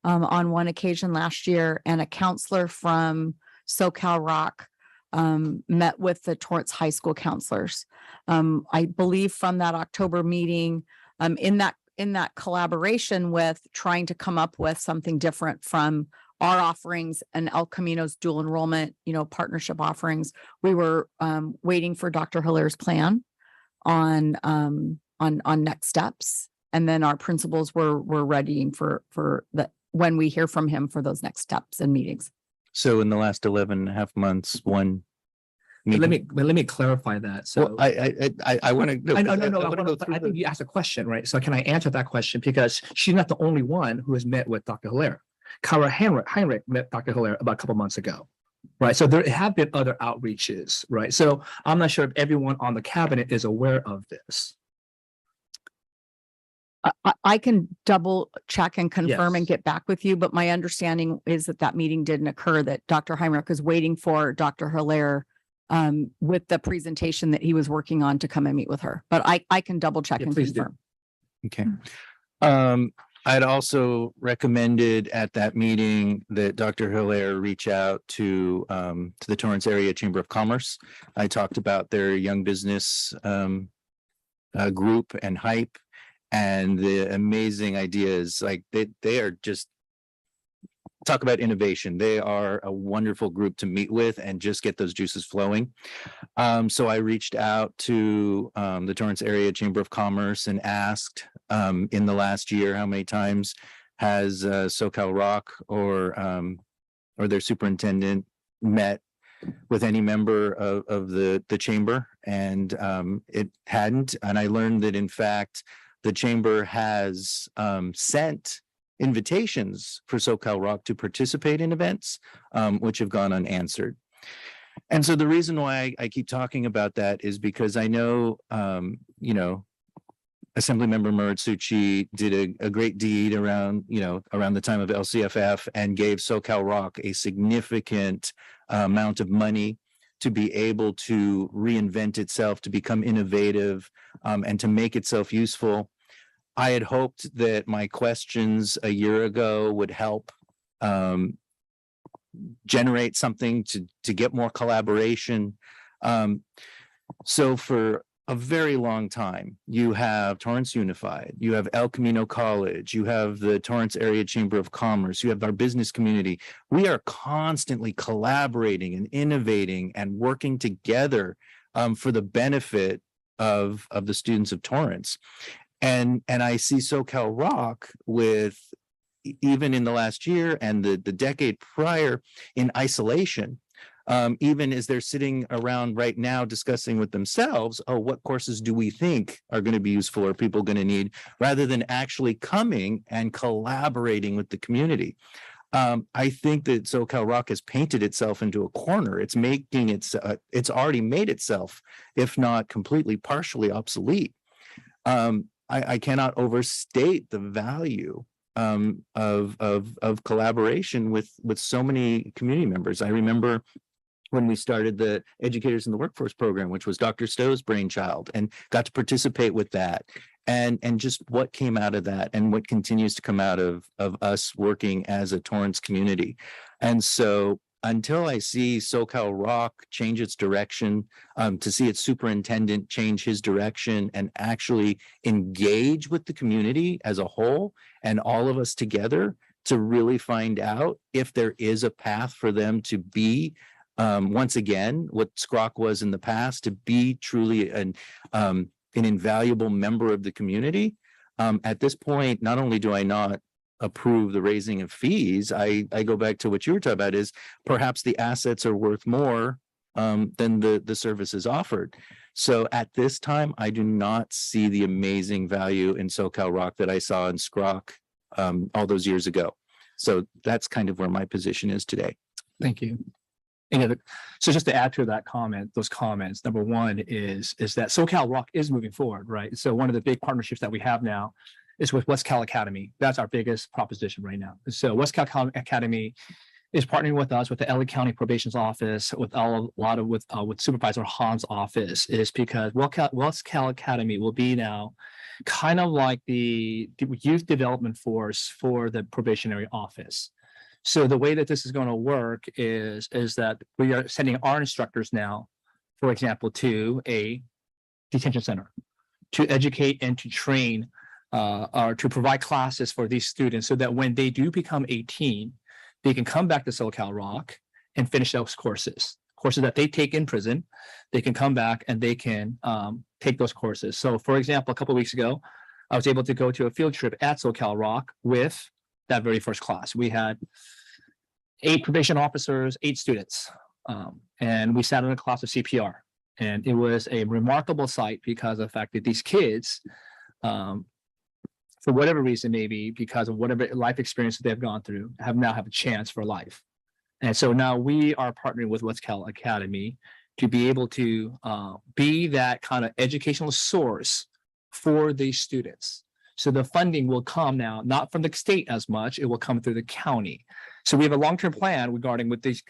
on one occasion last year, and a counselor from Socal Rock met with the Torrance High School counselors. I believe from that October meeting, in that collaboration with trying to come up with something different from our offerings and El Camino's dual enrollment, partnership offerings, we were waiting for Dr. Hilaire's plan on next steps. And then our principals were readying for the, when we hear from him, for those next steps and meetings. So in the last 11.5 months, one. But let me clarify that. So I want to. I think you asked a question, right? So can I answer that question? Because she's not the only one who has met with Dr. Hilaire. Kara Heinrich met Dr. Hilaire about a couple months ago, right? So there have been other outreaches, right? So I'm not sure if everyone on the cabinet is aware of this. I can double check and confirm Yes. and get back with you, but my understanding is that meeting didn't occur, that Dr. Heinrich is waiting for Dr. Hilaire with the presentation that he was working on to come and meet with her. But I can double check and please do. confirm. Okay. I'd also recommended at that meeting that Dr. Hilaire reach out to the Torrance Area Chamber of Commerce. I talked about their young business group and hype, and the amazing ideas. Like they are just, talk about innovation. They are a wonderful group to meet with and just get those juices flowing. So I reached out to the Torrance Area Chamber of Commerce and asked in the last year, how many times has Socal Rock or their superintendent met with any member of the chamber, and it hadn't. And I learned that in fact, the chamber has sent invitations for Socal Rock to participate in events, which have gone unanswered. And so the reason why I keep talking about that is because I know, Assemblymember Muratsuchi did a great deed around the time of LCFF and gave Socal Rock a significant amount of money to be able to reinvent itself, to become innovative, and to make itself useful. I had hoped that my questions a year ago would help generate something to get more collaboration. So for a very long time. You have Torrance Unified, you have El Camino College, you have the Torrance Area Chamber of Commerce, you have our business community. We are constantly collaborating and innovating and working together for the benefit of the students of Torrance. And I see Socal Rock with, even in the last year and the decade prior, in isolation. Even as they're sitting around right now discussing with themselves, oh, what courses do we think are going to be useful or people going to need, rather than actually coming and collaborating with the community. I think that Socal Rock has painted itself into a corner. It's making it's already made itself, if not completely, partially obsolete. I cannot overstate the value of collaboration with so many community members. I remember when we started the Educators in the Workforce program, which was Dr. Stowe's brainchild, and got to participate with that, and just what came out of that and what continues to come out of us working as a Torrance community. And so until I see Socal Rock change its direction, to see its superintendent change his direction and actually engage with the community as a whole and all of us together to really find out if there is a path for them to be, once again, what SCROC was in the past, to be truly an invaluable member of the community. At this point, not only do I not approve the raising of fees, I go back to what you were talking about, is perhaps the assets are worth more than the services offered. So at this time, I do not see the amazing value in Socal Rock that I saw in SCROC all those years ago. So that's kind of where my position is today. Thank you. So just to add to that comment, those comments, number one is that Socal Rock is moving forward, right? So one of the big partnerships that we have now is with West Cal Academy. That's our biggest proposition right now. So West Cal Academy is partnering with us, with the LA County Probation's office, with with Supervisor Han's office, is because West Cal Academy will be now kind of like the youth development force for the probationary office. So the way that this is going to work is that we are sending our instructors now, for example, to a detention center to educate and to train or to provide classes for these students, so that when they do become 18, they can come back to Socal Rock and finish those courses that they take in prison. They can come back and they can take those courses. So for example, a couple of weeks ago, I was able to go to a field trip at Socal Rock with that very first class. We had 8 probation officers, 8 students, and we sat in a class of CPR. And it was a remarkable sight because of the fact that these kids, for whatever reason, maybe because of whatever life experience they've gone through, have a chance for life. And so now we are partnering with West Cal Academy to be able to be that kind of educational source for these students. So the funding will come now, not from the state as much, it will come through the county. So we have a long-term plan regarding with these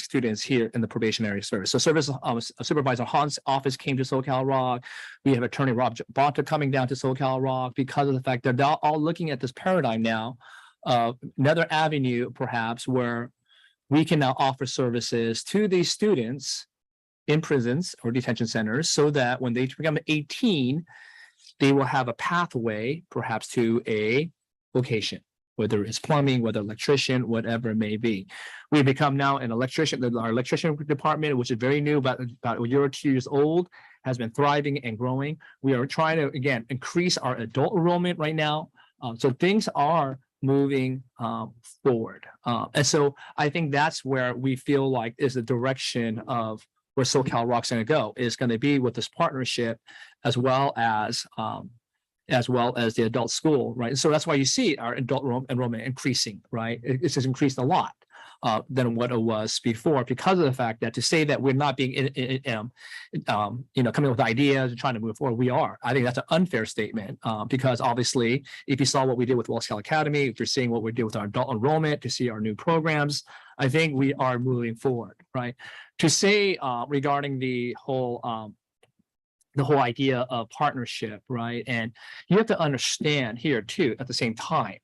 students here in the probationary service. So Supervisor Han's office came to Socal Rock. We have Attorney Rob Bonta coming down to Socal Rock because of the fact that they're all looking at this paradigm now, another avenue perhaps where we can now offer services to these students in prisons or detention centers, so that when they become 18, they will have a pathway perhaps to a vocation, whether it's plumbing, whether electrician, whatever it may be. We've become now an electrician, our electrician department, which is very new, about a year or 2 years old, has been thriving and growing. We are trying to, again, increase our adult enrollment right now. So things are moving forward. And so I think that's where we feel like is the direction of where Socal Rock's going to go, is going to be with this partnership, as well as the adult school, right? So that's why you see our adult enrollment increasing, right? It's just increased a lot than what it was before, because of the fact that to say that we're not being, coming up with ideas and trying to move forward, we are. I think that's an unfair statement because obviously, if you saw what we did with West Cal Academy, if you're seeing what we did with our adult enrollment, to see our new programs, I think we are moving forward, right? To say regarding the whole idea of partnership, right? And you have to understand here too, at the same time,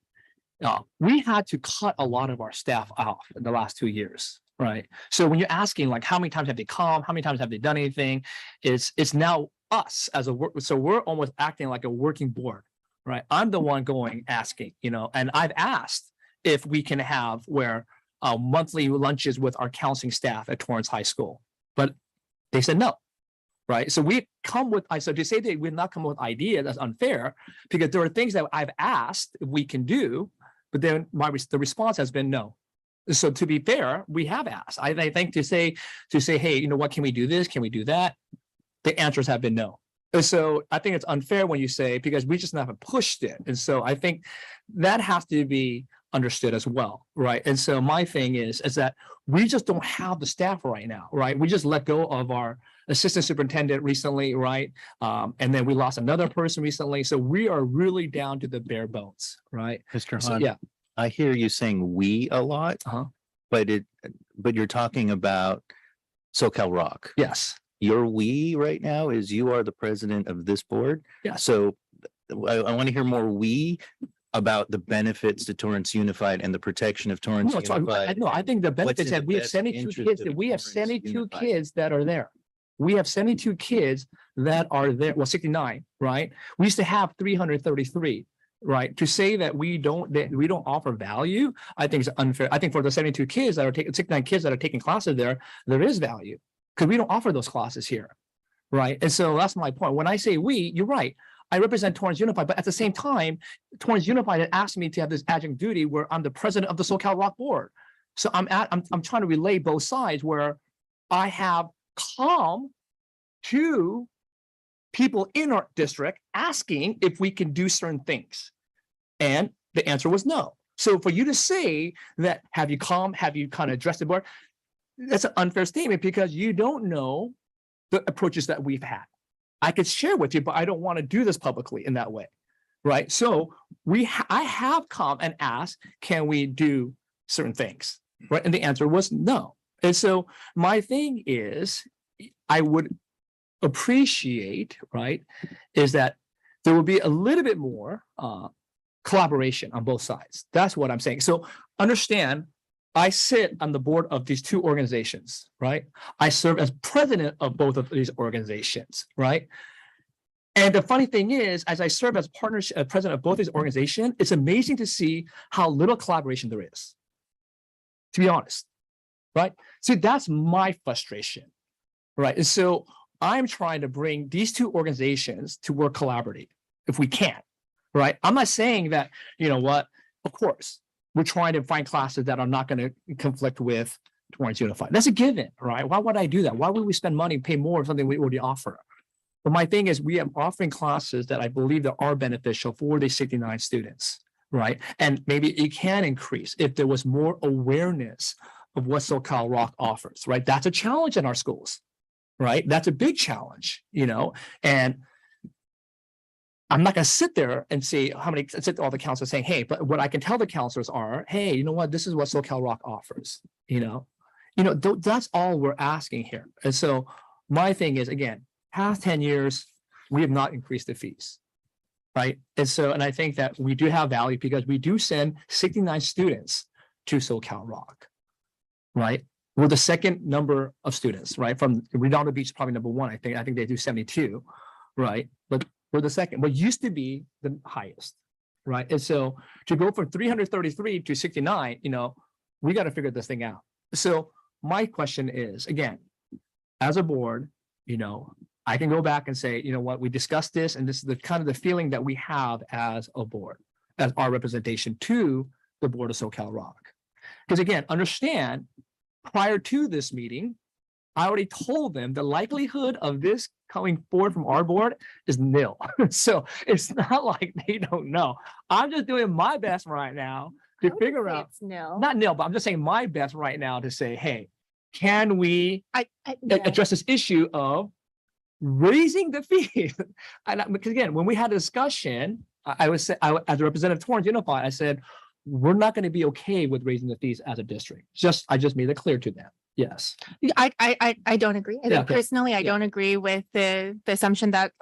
we had to cut a lot of our staff out in the last 2 years, right? So when you're asking like, how many times have they come? How many times have they done anything? It's now us as a work, so we're almost acting like a working board, right? I'm the one going asking, and I've asked if we can have monthly lunches with our counseling staff at Torrance High School, but they said no. Right. So so to say that we've not come up with ideas, that's unfair, because there are things that I've asked if we can do, but then the response has been no. So to be fair, we have asked. I think to say, hey, what, can we do this? Can we do that? The answers have been no. And so I think it's unfair when you say, because we just haven't pushed it. And so I think that has to be understood as well, right? And so my thing is that we just don't have the staff right now, right? We just let go of our assistant superintendent recently, right? And then we lost another person recently. So we are really down to the bare bones, right? Mr. So, Hahn, yeah. I hear you saying we a lot, but you're talking about Socal Rock. Yes. Your we right now is you are the president of this board. Yeah. So I want to hear more we about the benefits to Torrance Unified and the protection of Torrance Unified. I think the benefits that we have 72 kids, that we have 72 kids that are there. We have 72 kids that are there. Well, 69, right? We used to have 333. Right. To say that we don't offer value, I think is unfair. I think for the 72 kids that are taking 69 kids that are taking classes there is value, because we don't offer those classes here. Right. And so that's my point. When I say we, you're right. I represent Torrance Unified, but at the same time, Torrance Unified had asked me to have this adjunct duty where I'm the president of the Socal Rock board. So I'm trying to relay both sides, where I have come to people in our district asking if we can do certain things. And the answer was no. So for you to say that, have you kind of addressed the board? That's an unfair statement, because you don't know the approaches that we've had. I could share with you, but I don't want to do this publicly in that way. Right. So I have come and asked, can we do certain things? Right. And the answer was no. And so my thing is, I would appreciate, right, is that there will be a little bit more collaboration on both sides. That's what I'm saying. So understand, I sit on the board of these two organizations, right? I serve as president of both of these organizations, right? And the funny thing is, as I serve as president of both these organizations, it's amazing to see how little collaboration there is, to be honest, right? See, that's my frustration, right? And so I'm trying to bring these two organizations to work collaboratively, if we can, right? I'm not saying that, of course, we're trying to find classes that are not going to conflict with Torrance Unified. That's a given, right? Why would I do that? Why would we spend money and pay more for something we already offer? But my thing is, we are offering classes that I believe that are beneficial for the 69 students, right? And maybe it can increase if there was more awareness of what Socal Rock offers, right? That's a challenge in our schools, right? That's a big challenge, and I'm not going to sit there and say sit all the counselors saying, hey, but what I can tell the counselors are, hey, you know what, this is what Socal Rock offers, that's all we're asking here. And so my thing is, again, past 10 years, we have not increased the fees, right? And I think that we do have value, because we do send 69 students to Socal Rock, right? We're the second number of students, right? From Redondo Beach, probably number one, I think they do 72, right? But we're the second, what used to be the highest, right? And so to go from 333 to 69, we got to figure this thing out. So my question is, again, as a board, I can go back and say, what, we discussed this, and this is the kind of the feeling that we have as a board, as our representation to the board of Socal Rock. Because again, understand, prior to this meeting, I already told them the likelihood of this coming forward from our board is nil. So it's not like they don't know. I'm just doing my best right now to figure out, not nil, but I'm just saying my best right now to say, hey, can we address this issue of raising the fees? Because again, when we had a discussion, I was as a representative of Torrance Unified, I said, we're not going to be okay with raising the fees as a district. I just made it clear to them. Yes. I don't agree. I think personally, I don't agree with the assumption that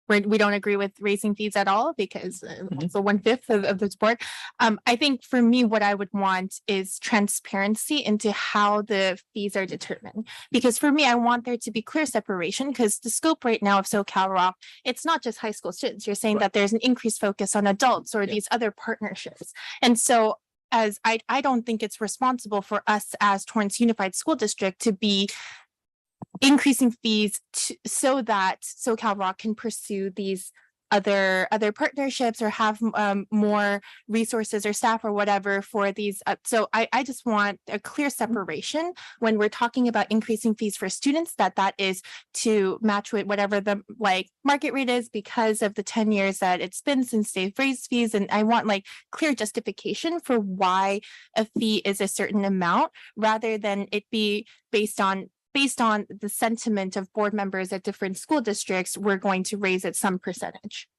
we don't agree with raising fees at all because also 1/5 of the board. I think for me, what I would want is transparency into how the fees are determined. Because for me, I want there to be clear separation because the scope right now of Socal Rock, it's not just high school students. You're saying that there's an increased focus on adults or these other partnerships. And so as I don't think it's responsible for us as Torrance Unified School District to be increasing fees so that Socal Rock can pursue these other partnerships or have more resources or staff or whatever for these. So I just want a clear separation when we're talking about increasing fees for students, that is to match with whatever the market rate is because of the 10 years that it's been since they've raised fees. And I want clear justification for why a fee is a certain amount rather than it be based on the sentiment of board members at different school districts, we're going to raise it some percentage.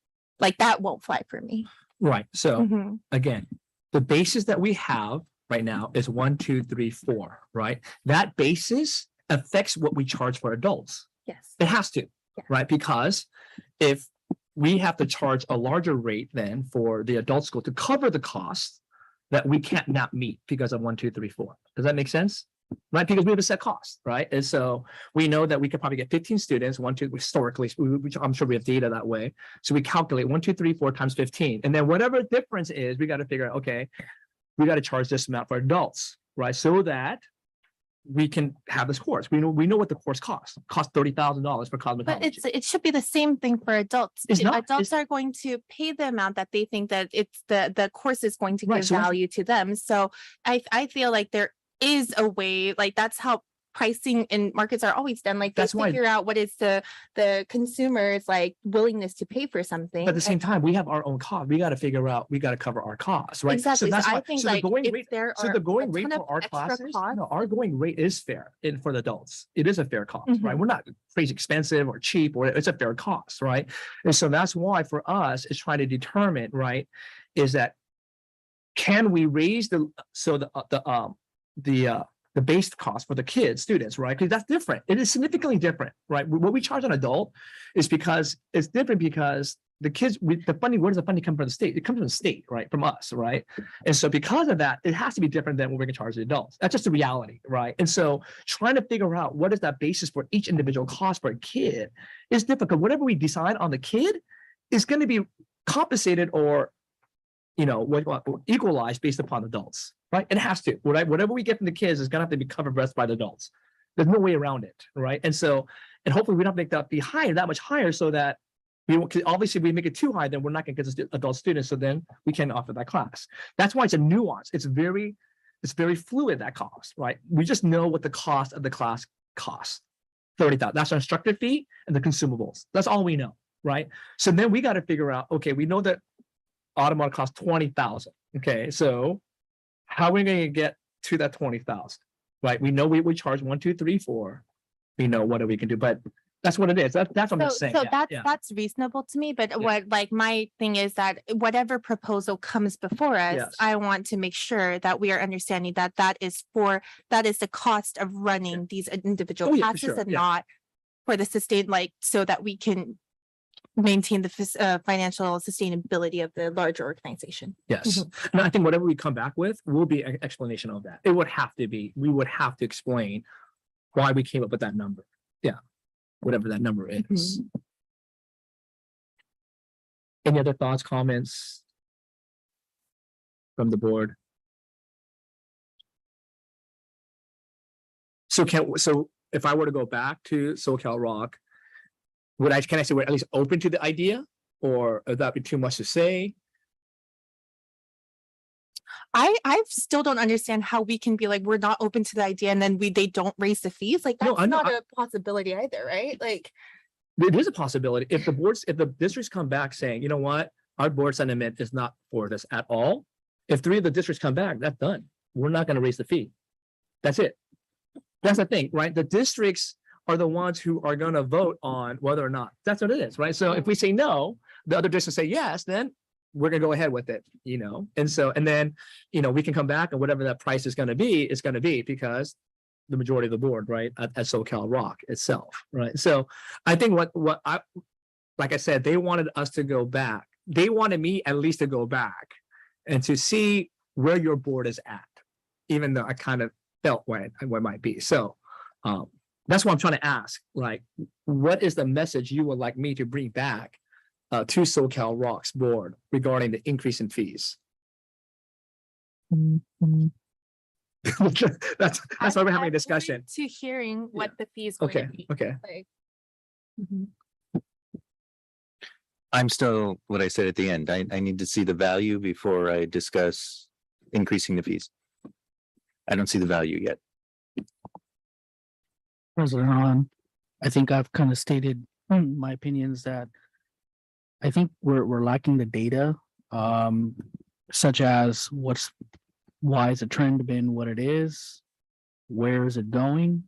That won't fly for me. Right. So Mhm. again, the basis that we have right now is 1, 2, 3, 4, right? That basis affects what we charge for adults. Yes. It has to, Yeah. right? Because if we have to charge a larger rate then for the adult school to cover the cost that we can't not meet because of 1, 2, 3, 4. Does that make sense? Right, because we have a set cost, right? And so we know that we could probably get 15 students, historically, I'm sure we have data that way. So we calculate 1, 2, 3, 4 times 15. And then whatever the difference is, we got to figure out, okay, we got to charge this amount for adults, right? So that we can have this course. We know what the course costs. It costs $30,000 for cosmetology. But it should be the same thing for adults. It's not. Adults are going to pay the amount that they think that it's the course is going to Right, give so that's- value to them. So I feel like there is a way, that's how pricing in markets are always done. They That's why- figure out what is the consumer's willingness to pay for something. But at the same time, we have our own cost. We got to figure out, we got to cover our costs, right? Exactly. So that's I why- think so the going if rate, there so are the going a rate ton of for our extra classes, costs- no, our going rate is fair for the adults. It is a fair cost, right? Mhm. We're not crazy expensive or cheap, or it's a fair cost, right? And so that's why for us, it's trying to determine, right, is that can we raise the base cost for the kids, students, right? Because that's different. It is significantly different, right? What we charge an adult is because it's different because the kids, the funding, where does the funding come from? The state? It comes from the state, right? From us, right? And so because of that, it has to be different than what we're going to charge the adults. That's just the reality, right? And so trying to figure out what is that basis for each individual cost for a kid is difficult. Whatever we decide on the kid is going to be compensated or equalized based upon adults, right? It has to, right? Whatever we get from the kids is gonna have to be covered by the adults. There's no way around it, right? And hopefully we don't make that be higher, that much higher, so that obviously if we make it too high, then we're not gonna get the adult students, so then we can't offer that class. That's why it's a nuance. It's very fluid, that cost, right? We just know what the cost of the class costs. 30,000. That's our instructor fee and the consumables. That's all we know, right? So then we got to figure out, okay, we know that Automotive costs 20,000. Okay, so how are we going to get to that 20,000? Right? We know we charge 1, 2, 3, 4. We know what we can do, but that's what it is. That's what I'm saying. So Yeah. that's reasonable to me. But what my thing is that whatever proposal comes before us, Yes. I want to make sure that we are understanding that is the cost of running these individual Oh, yeah, for classes sure. and Yeah. not for the sustain, so that we can maintain the financial sustainability of the larger organization. Yes. And I think whatever we come back with will be an explanation of that. It would have to be. We would have to explain why we came up with that number. Yeah. Whatever that number is. Any other thoughts, comments from the board? So if I were to go back to Socal Rock, can I say we're at least open to the idea, or would that be too much to say? I still don't understand how we can be we're not open to the idea and then they don't raise the fees. That's not a possibility either, right? It is a possibility. If the districts come back saying, you know what, our board sentiment is not for this at all. If 3 of the districts come back, that's done. We're not going to raise the fee. That's it. That's the thing, right? The districts are the ones who are going to vote on whether or not. That's what it is, right? So if we say no, the other districts say yes, then we're going to go ahead with it, and then, we can come back and whatever that price is going to be because the majority of the board, right, at Socal Rock itself, right? So I think what like I said, they wanted us to go back. They wanted me at least to go back and to see where your board is at, even though I kind of felt what it might be. So that's what I'm trying to ask. Like, what is the message you would like me to bring back to Socal Rock's board regarding the increase in fees? That's why we're having a discussion. To hearing what the fees going Okay, to be. okay. Like, I'm still, what I said at the end, I need to see the value before I discuss increasing the fees. I don't see the value yet. President Han, I think I've kind of stated my opinions that I think we're lacking the data, such as why has the trend been what it is? Where is it going?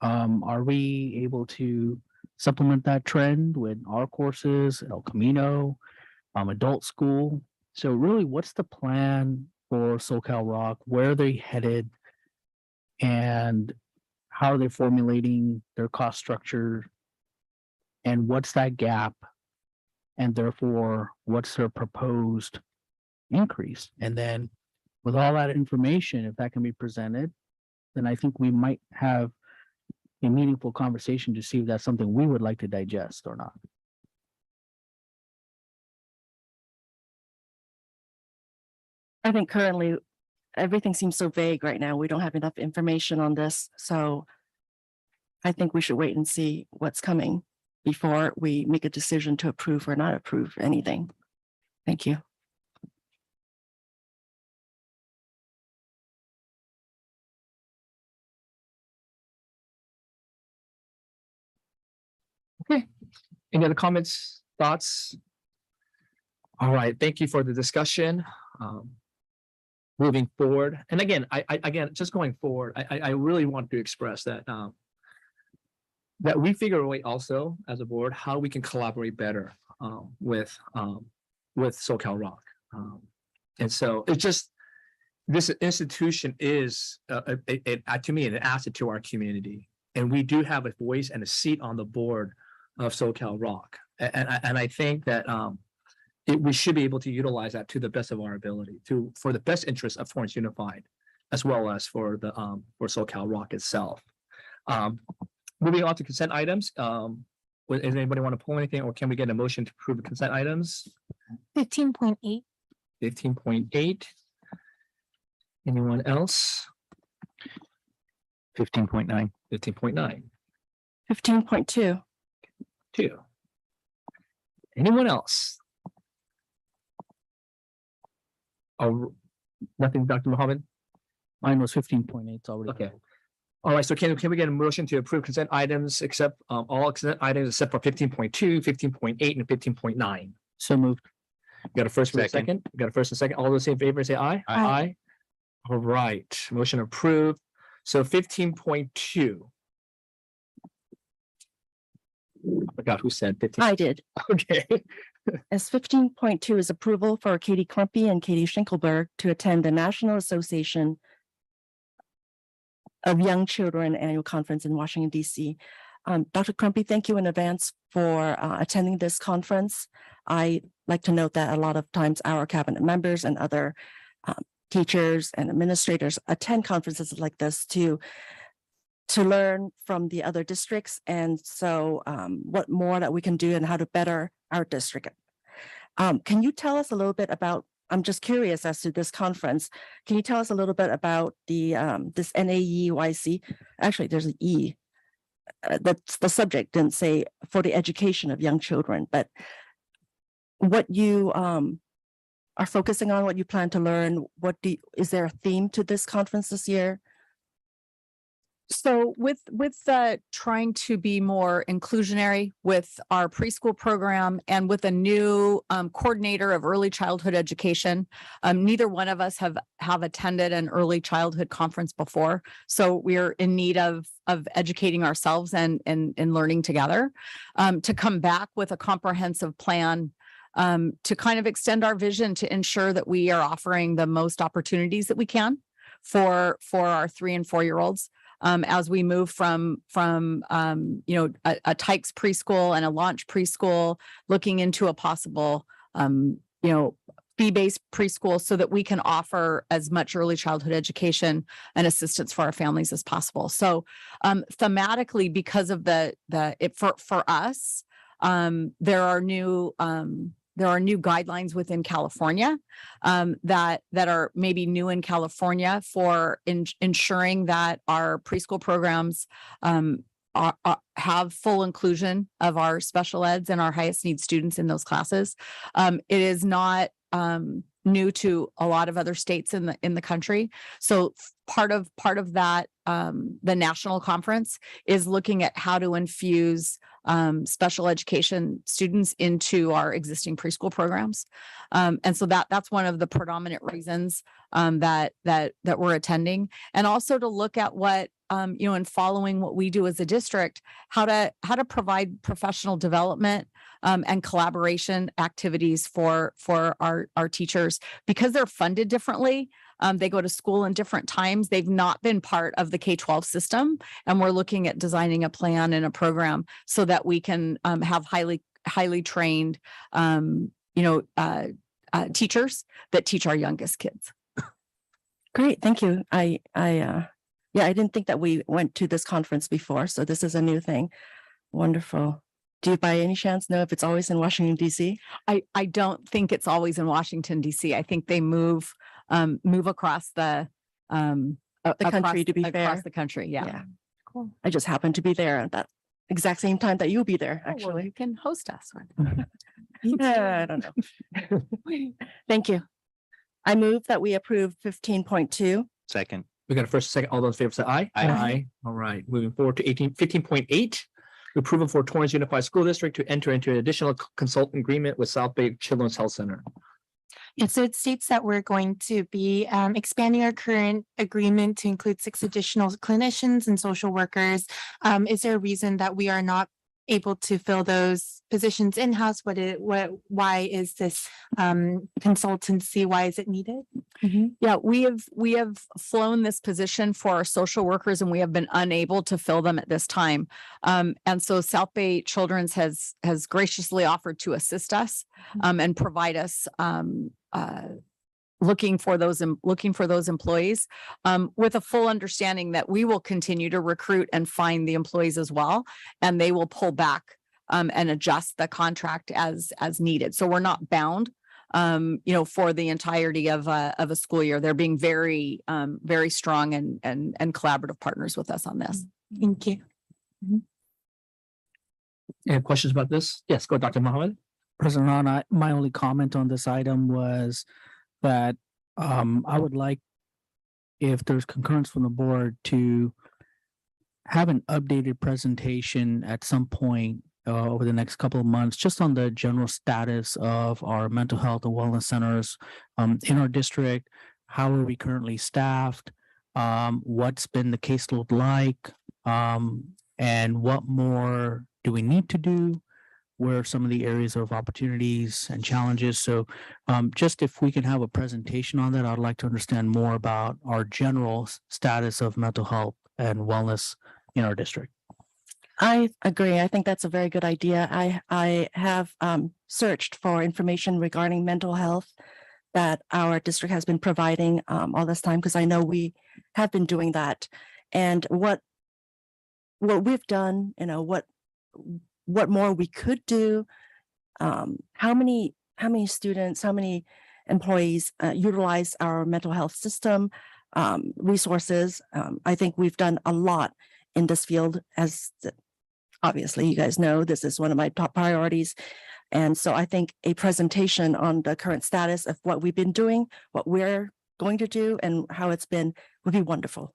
Are we able to supplement that trend with our courses, El Camino, adult school? So really, what's the plan for Socal Rock? Where are they headed? And how are they formulating their cost structure? And what's that gap? And therefore, what's their proposed increase? And then with all that information, if that can be presented, then I think we might have a meaningful conversation to see if that's something we would like to digest or not. I think currently everything seems so vague right now. We don't have enough information on this. So I think we should wait and see what's coming before we make a decision to approve or not approve anything. Thank you. Okay. Any other comments, thoughts? All right, thank you for the discussion. Moving forward, and again, again, just going forward, I really want to express that that we figure a way also as a board how we can collaborate better with Socal Rock, and so it's just this institution is to me an asset to our community, and we do have a voice and a seat on the board of Socal Rock, and I think that we should be able to utilize that to the best of our ability for the best interest of Torrance Unified, as well as for the for Socal Rock itself. Moving on to consent items. Does anybody want to pull anything, or can we get a motion to approve the consent items? 15.8. 15.8. Anyone else? 15.9. 15.9. 15.2. 2. Anyone else? Oh, nothing, Dr. Mohammed? Mine was 15.8. It's already. Okay. All right, so can we get a motion to approve consent items except all consent items except for 15.2, 15.8, and 15.9? So moved. Got a first and a Second. second? Got a first and second. All those in favor say aye. Aye. All right, motion approved. So 15.2. I forgot who said 15. I did. Okay. As 15.2 is approval for Katie Klumpy and Katie Schinkelberg to attend the National Association of Young Children Annual Conference in Washington, D.C. Dr. Klumpy, thank you in advance for attending this conference. I like to note that a lot of times our cabinet members and other teachers and administrators attend conferences like this to learn from the other districts. And so what more that we can do and how to better our district. Can you tell us a little bit about, I'm just curious as to this conference. Can you tell us a little bit about the this NAEYC? Actually, there's an E. That's the subject, didn't say for the education of young children, but what you are focusing on, what you plan to learn, is there a theme to this conference this year? So with trying to be more inclusionary with our preschool program and with a new coordinator of early childhood education, neither one of us have attended an early childhood conference before. So we're in need of educating ourselves and learning together to come back with a comprehensive plan to kind of extend our vision to ensure that we are offering the most opportunities that we can for our 3 and 4-year-olds. As we move from a Tykes preschool and a launch preschool, looking into a possible, fee-based preschool so that we can offer as much early childhood education and assistance for our families as possible. So thematically, because of for us, there are new guidelines within California that are maybe new in California for ensuring that our preschool programs have full inclusion of our special eds and our highest need students in those classes. It is not new to a lot of other states in the country. So part of that, the national conference is looking at how to infuse special education students into our existing preschool programs. And so that's one of the predominant reasons that we're attending, and also to look at what in following what we do as a district, how to provide professional development and collaboration activities for our teachers, because they're funded differently. They go to school in different times. They've not been part of the K-12 system, and we're looking at designing a plan and a program so that we can have highly trained teachers that teach our youngest kids. Great, thank you. I didn't think that we went to this conference before, so this is a new thing. Wonderful. Do you by any chance know if it's always in Washington, D.C.? I don't think it's always in Washington, D.C. I think they move across the country, to be fair. Across the country, yeah. Cool. I just happened to be there at that exact same time that you'll be there, Oh, well, actually. you can host us. I don't know. Thank you. I move that we approve 15.2. Second. We got a first, second, all those in favor say aye. Aye. All right, moving forward to 15.8. Approval for Torrance Unified School District to enter into an additional consultant agreement with South Bay Children's Health Center. Yeah, so it states that we're going to be expanding our current agreement to include 6 additional clinicians and social workers. Is there a reason that we are not able to fill those positions in-house? Why is this consultancy? Why is it needed? Yeah, we have flown this position for our social workers, and we have been unable to fill them at this time. And so South Bay Children's has graciously offered to assist us and provide us looking for those employees, with a full understanding that we will continue to recruit and find the employees as well, and they will pull back and adjust the contract as needed. So we're not bound, for the entirety of a school year. They're being very strong and collaborative partners with us on this. Thank you. Any questions about this? Yes, go Dr. Mohammed. President Ron, my only comment on this item was that I would like, if there's concurrence from the board, to have an updated presentation at some point over the next couple of months, just on the general status of our mental health and wellness centers in our district. How are we currently staffed? What's been the caseload like? And what more do we need to do? Where are some of the areas of opportunities and challenges? So just if we can have a presentation on that, I'd like to understand more about our general status of mental health and wellness in our district. I agree. I think that's a very good idea. I have searched for information regarding mental health that our district has been providing all this time, because I know we have been doing that. And what we've done, what more we could do, how many students, how many employees utilize our mental health system resources. I think we've done a lot in this field, as obviously you guys know, this is one of my top priorities. And so I think a presentation on the current status of what we've been doing, what we're going to do, and how it's been would be wonderful.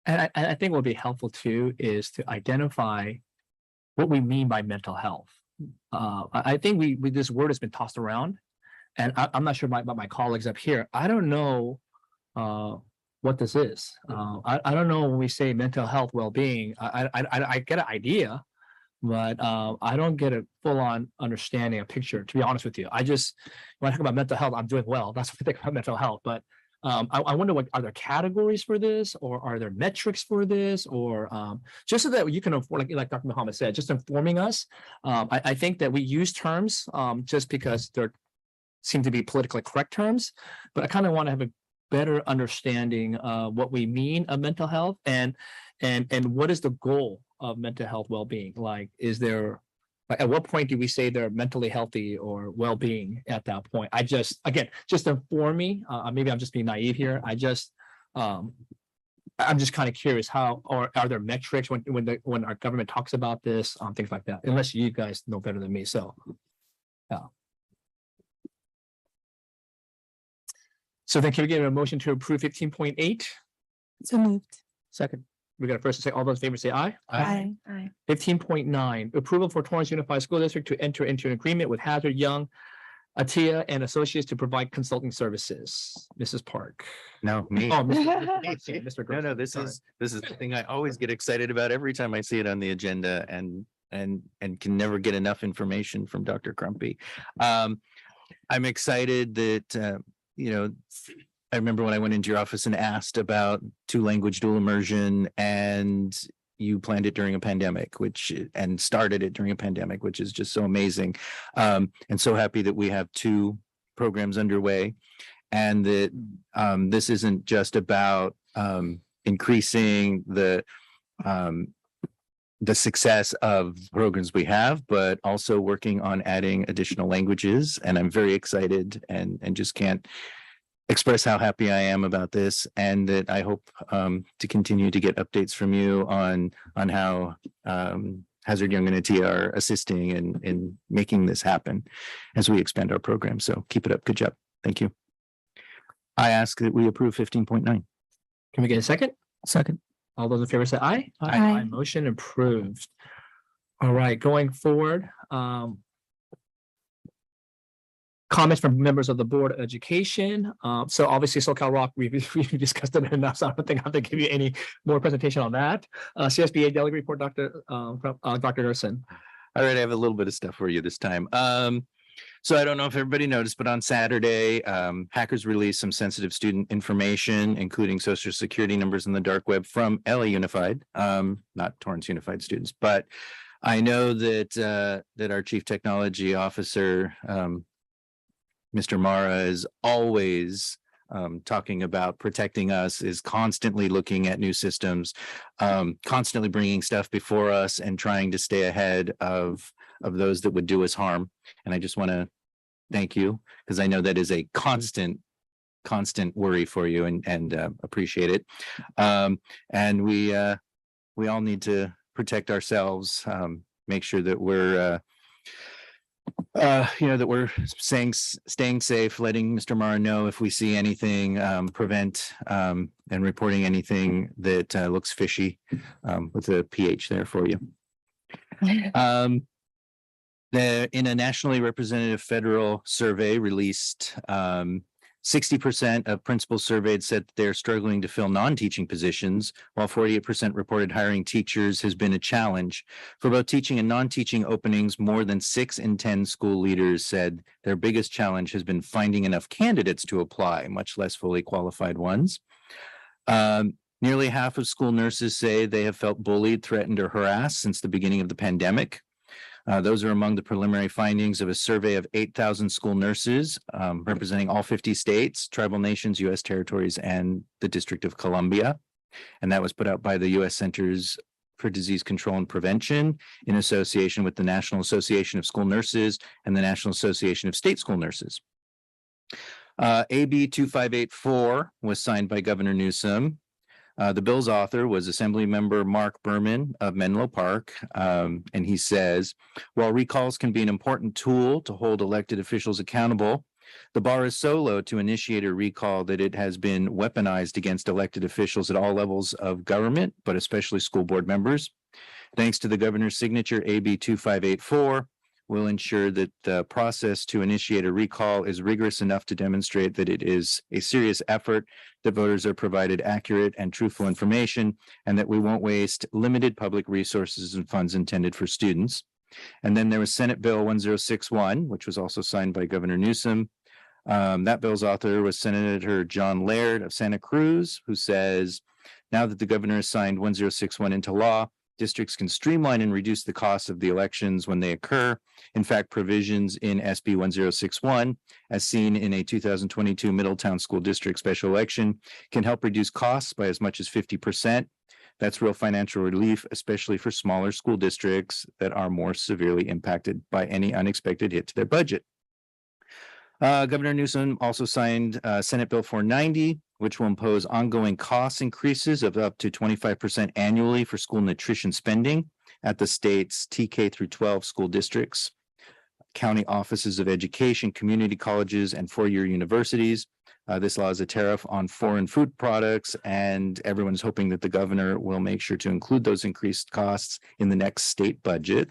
And I think what would be helpful too is to identify what we mean by mental health. I think this word has been tossed around, and I'm not sure about my colleagues up here. I don't know what this is. I don't know when we say mental health well-being. I get an idea, but I don't get a full-on understanding, a picture, to be honest with you. When I talk about mental health, I'm doing well. That's what I think about mental health. But I wonder what, are there categories for this, or are there metrics for this, or just so that you can afford, like Dr. Muhammad said, just informing us. I think that we use terms just because they're seem to be politically correct terms, but I kind of want to have a better understanding of what we mean of mental health and what is the goal of mental health well-being. Like, is there, at what point do we say they're mentally healthy or well-being at that point? I just, again, just inform me. Maybe I'm just being naive here. I'm just kind of curious how, or are there metrics when our government talks about this, things like that, unless you guys know better than me. So, yeah. So then can we get a motion to approve 15.8? So moved. Second. We got a first to say, all those in favor say aye. Aye. 15.9, approval for Torrance Unified School District to enter into an agreement with Hazard Young, Atia and Associates to provide consulting services. Mrs. Park. No, me. Oh, Mr. No, Gross. this Sorry. is the thing I always get excited about every time I see it on the agenda and can never get enough information from Dr. Crumpy. I'm excited that I remember when I went into your office and asked about 2-language dual immersion, and you planned it during a pandemic, and started it during a pandemic, which is just so amazing. And so happy that we have 2 programs underway, and that this isn't just about increasing the success of programs we have, but also working on adding additional languages. And I'm very excited and just can't express how happy I am about this, and that I hope to continue to get updates from you on how Hazard Young and Atia are assisting in making this happen as we expand our program. So keep it up. Good job. Thank you. I ask that we approve 15.9. Can we get a second? Second. All those in favor say aye. Aye. Motion approved. All right, going forward. Comments from members of the Board of Education. So obviously Socal Rock, we've discussed it enough, so I don't think I have to give you any more presentation on that. CSBA delegate report, Dr. Gerson. All right, I have a little bit of stuff for you this time. So I don't know if everybody noticed, but on Saturday, hackers released some sensitive student information, including social security numbers in the dark web from LA Unified, not Torrance Unified students. But I know that our Chief Technology Officer, Mr. Mara, is always talking about protecting us, is constantly looking at new systems, constantly bringing stuff before us and trying to stay ahead of those that would do us harm. And I just want to thank you, because I know that is a constant worry for you, and appreciate it. And we all need to protect ourselves, make sure that we're that we're staying safe, letting Mr. Mara know if we see anything, prevent and reporting anything that looks fishy, with a PH there for you. In a nationally representative federal survey released, 60% of principals surveyed said that they're struggling to fill non-teaching positions, while 48% reported hiring teachers has been a challenge. For both teaching and non-teaching openings, more than 6 in 10 school leaders said their biggest challenge has been finding enough candidates to apply, much less fully qualified ones. Nearly half of school nurses say they have felt bullied, threatened, or harassed since the beginning of the pandemic. Those are among the preliminary findings of a survey of 8,000 school nurses, representing all 50 states, tribal nations, U.S. territories, and the District of Columbia. And that was put out by the U.S. Centers for Disease Control and Prevention in association with the National Association of School Nurses and the National Association of State School Nurses. AB 2584 was signed by Governor Newsom. The bill's author was Assembly Member Mark Berman of Menlo Park, and he says, while recalls can be an important tool to hold elected officials accountable, the bar is so low to initiate a recall that it has been weaponized against elected officials at all levels of government, but especially school board members. Thanks to the governor's signature, AB 2584 will ensure that the process to initiate a recall is rigorous enough to demonstrate that it is a serious effort, that voters are provided accurate and truthful information, and that we won't waste limited public resources and funds intended for students. And then there was Senate Bill 1061, which was also signed by Governor Newsom. That bill's author was Senator John Laird of Santa Cruz, who says, now that the governor has signed 1061 into law, districts can streamline and reduce the cost of the elections when they occur. In fact, provisions in SB 1061, as seen in a 2022 Middletown School District special election, can help reduce costs by as much as 50%. That's real financial relief, especially for smaller school districts that are more severely impacted by any unexpected hit to their budget. Governor Newsom also signed Senate Bill 490, which will impose ongoing cost increases of up to 25% annually for school nutrition spending at the state's TK through 12 school districts, county offices of education, community colleges, and four-year universities. This law is a tariff on foreign food products, and everyone's hoping that the governor will make sure to include those increased costs in the next state budget.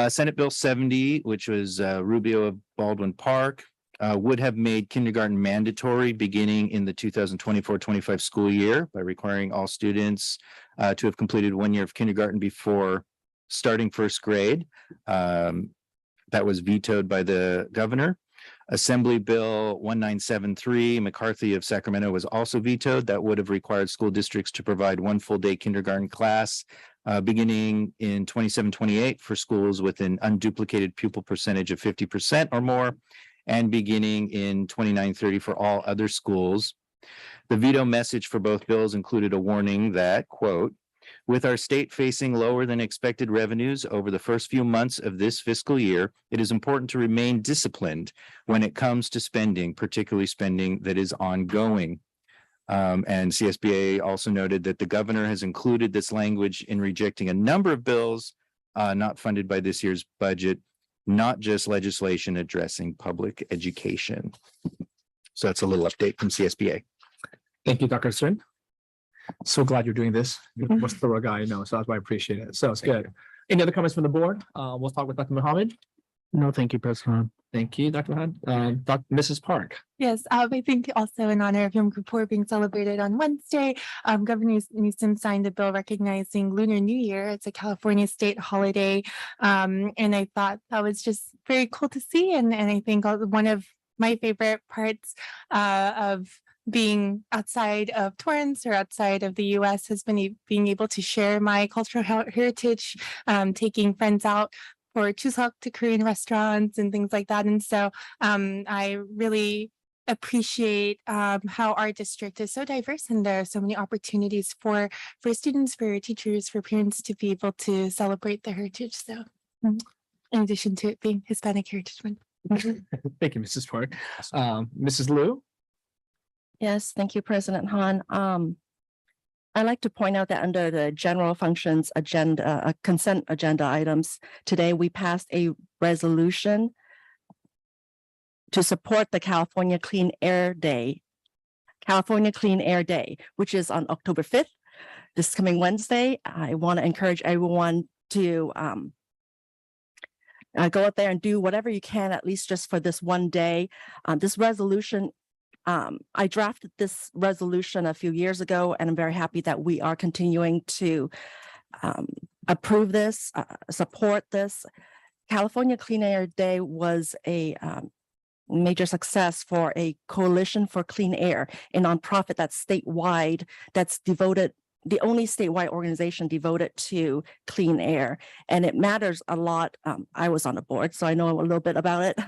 Senate Bill 70, which was Rubio of Baldwin Park, would have made kindergarten mandatory beginning in the 2024-25 school year by requiring all students to have completed 1 year of kindergarten before starting first grade. That was vetoed by the governor. Assembly Bill 1973, McCarthy of Sacramento, was also vetoed. That would have required school districts to provide one full day kindergarten class beginning in 27-28 for schools with an unduplicated pupil percentage of 50% or more, and beginning in 29-30 for all other schools. The veto message for both bills included a warning that, quote, with our state facing lower than expected revenues over the first few months of this fiscal year, it is important to remain disciplined when it comes to spending, particularly spending that is ongoing. And CSBA also noted that the governor has included this language in rejecting a number of bills not funded by this year's budget, not just legislation addressing public education. So that's a little update from CSBA. Thank you, Dr. Stern. So glad you're doing this. You're the most thorough guy I know, so that's why I appreciate it. So it's good. Any other comments from the board? We'll talk with Dr. Muhammad. No, thank you, President. Thank you, Dr. Muhammad. Mrs. Park. Yes, I think also in honor of Yom Kippur being celebrated on Wednesday, Governor Newsom signed a bill recognizing Lunar New Year. It's a California state holiday. And I thought that was just very cool to see. And I think one of my favorite parts of being outside of Torrance or outside of the US has been being able to share my cultural heritage, taking friends out for chuseok to Korean restaurants and things like that. And so I really appreciate how our district is so diverse and there are so many opportunities for students, for teachers, for parents to be able to celebrate their heritage. So in addition to it being Hispanic Heritage Month. Thank you, Mrs. Park. Mrs. Liu. Yes, thank you, President Han. I'd like to point out that under the general functions agenda, consent agenda items, today we passed a resolution to support the California Clean Air Day, which is on October 5th, this coming Wednesday. I want to encourage everyone to go out there and do whatever you can, at least just for this one day. This resolution, I drafted this resolution a few years ago, and I'm very happy that we are continuing to approve this, support this. California Clean Air Day was a major success for a Coalition for Clean Air, a nonprofit that's statewide, that's devoted, the only statewide organization devoted to clean air. And it matters a lot. I was on the board, so I know a little bit about it,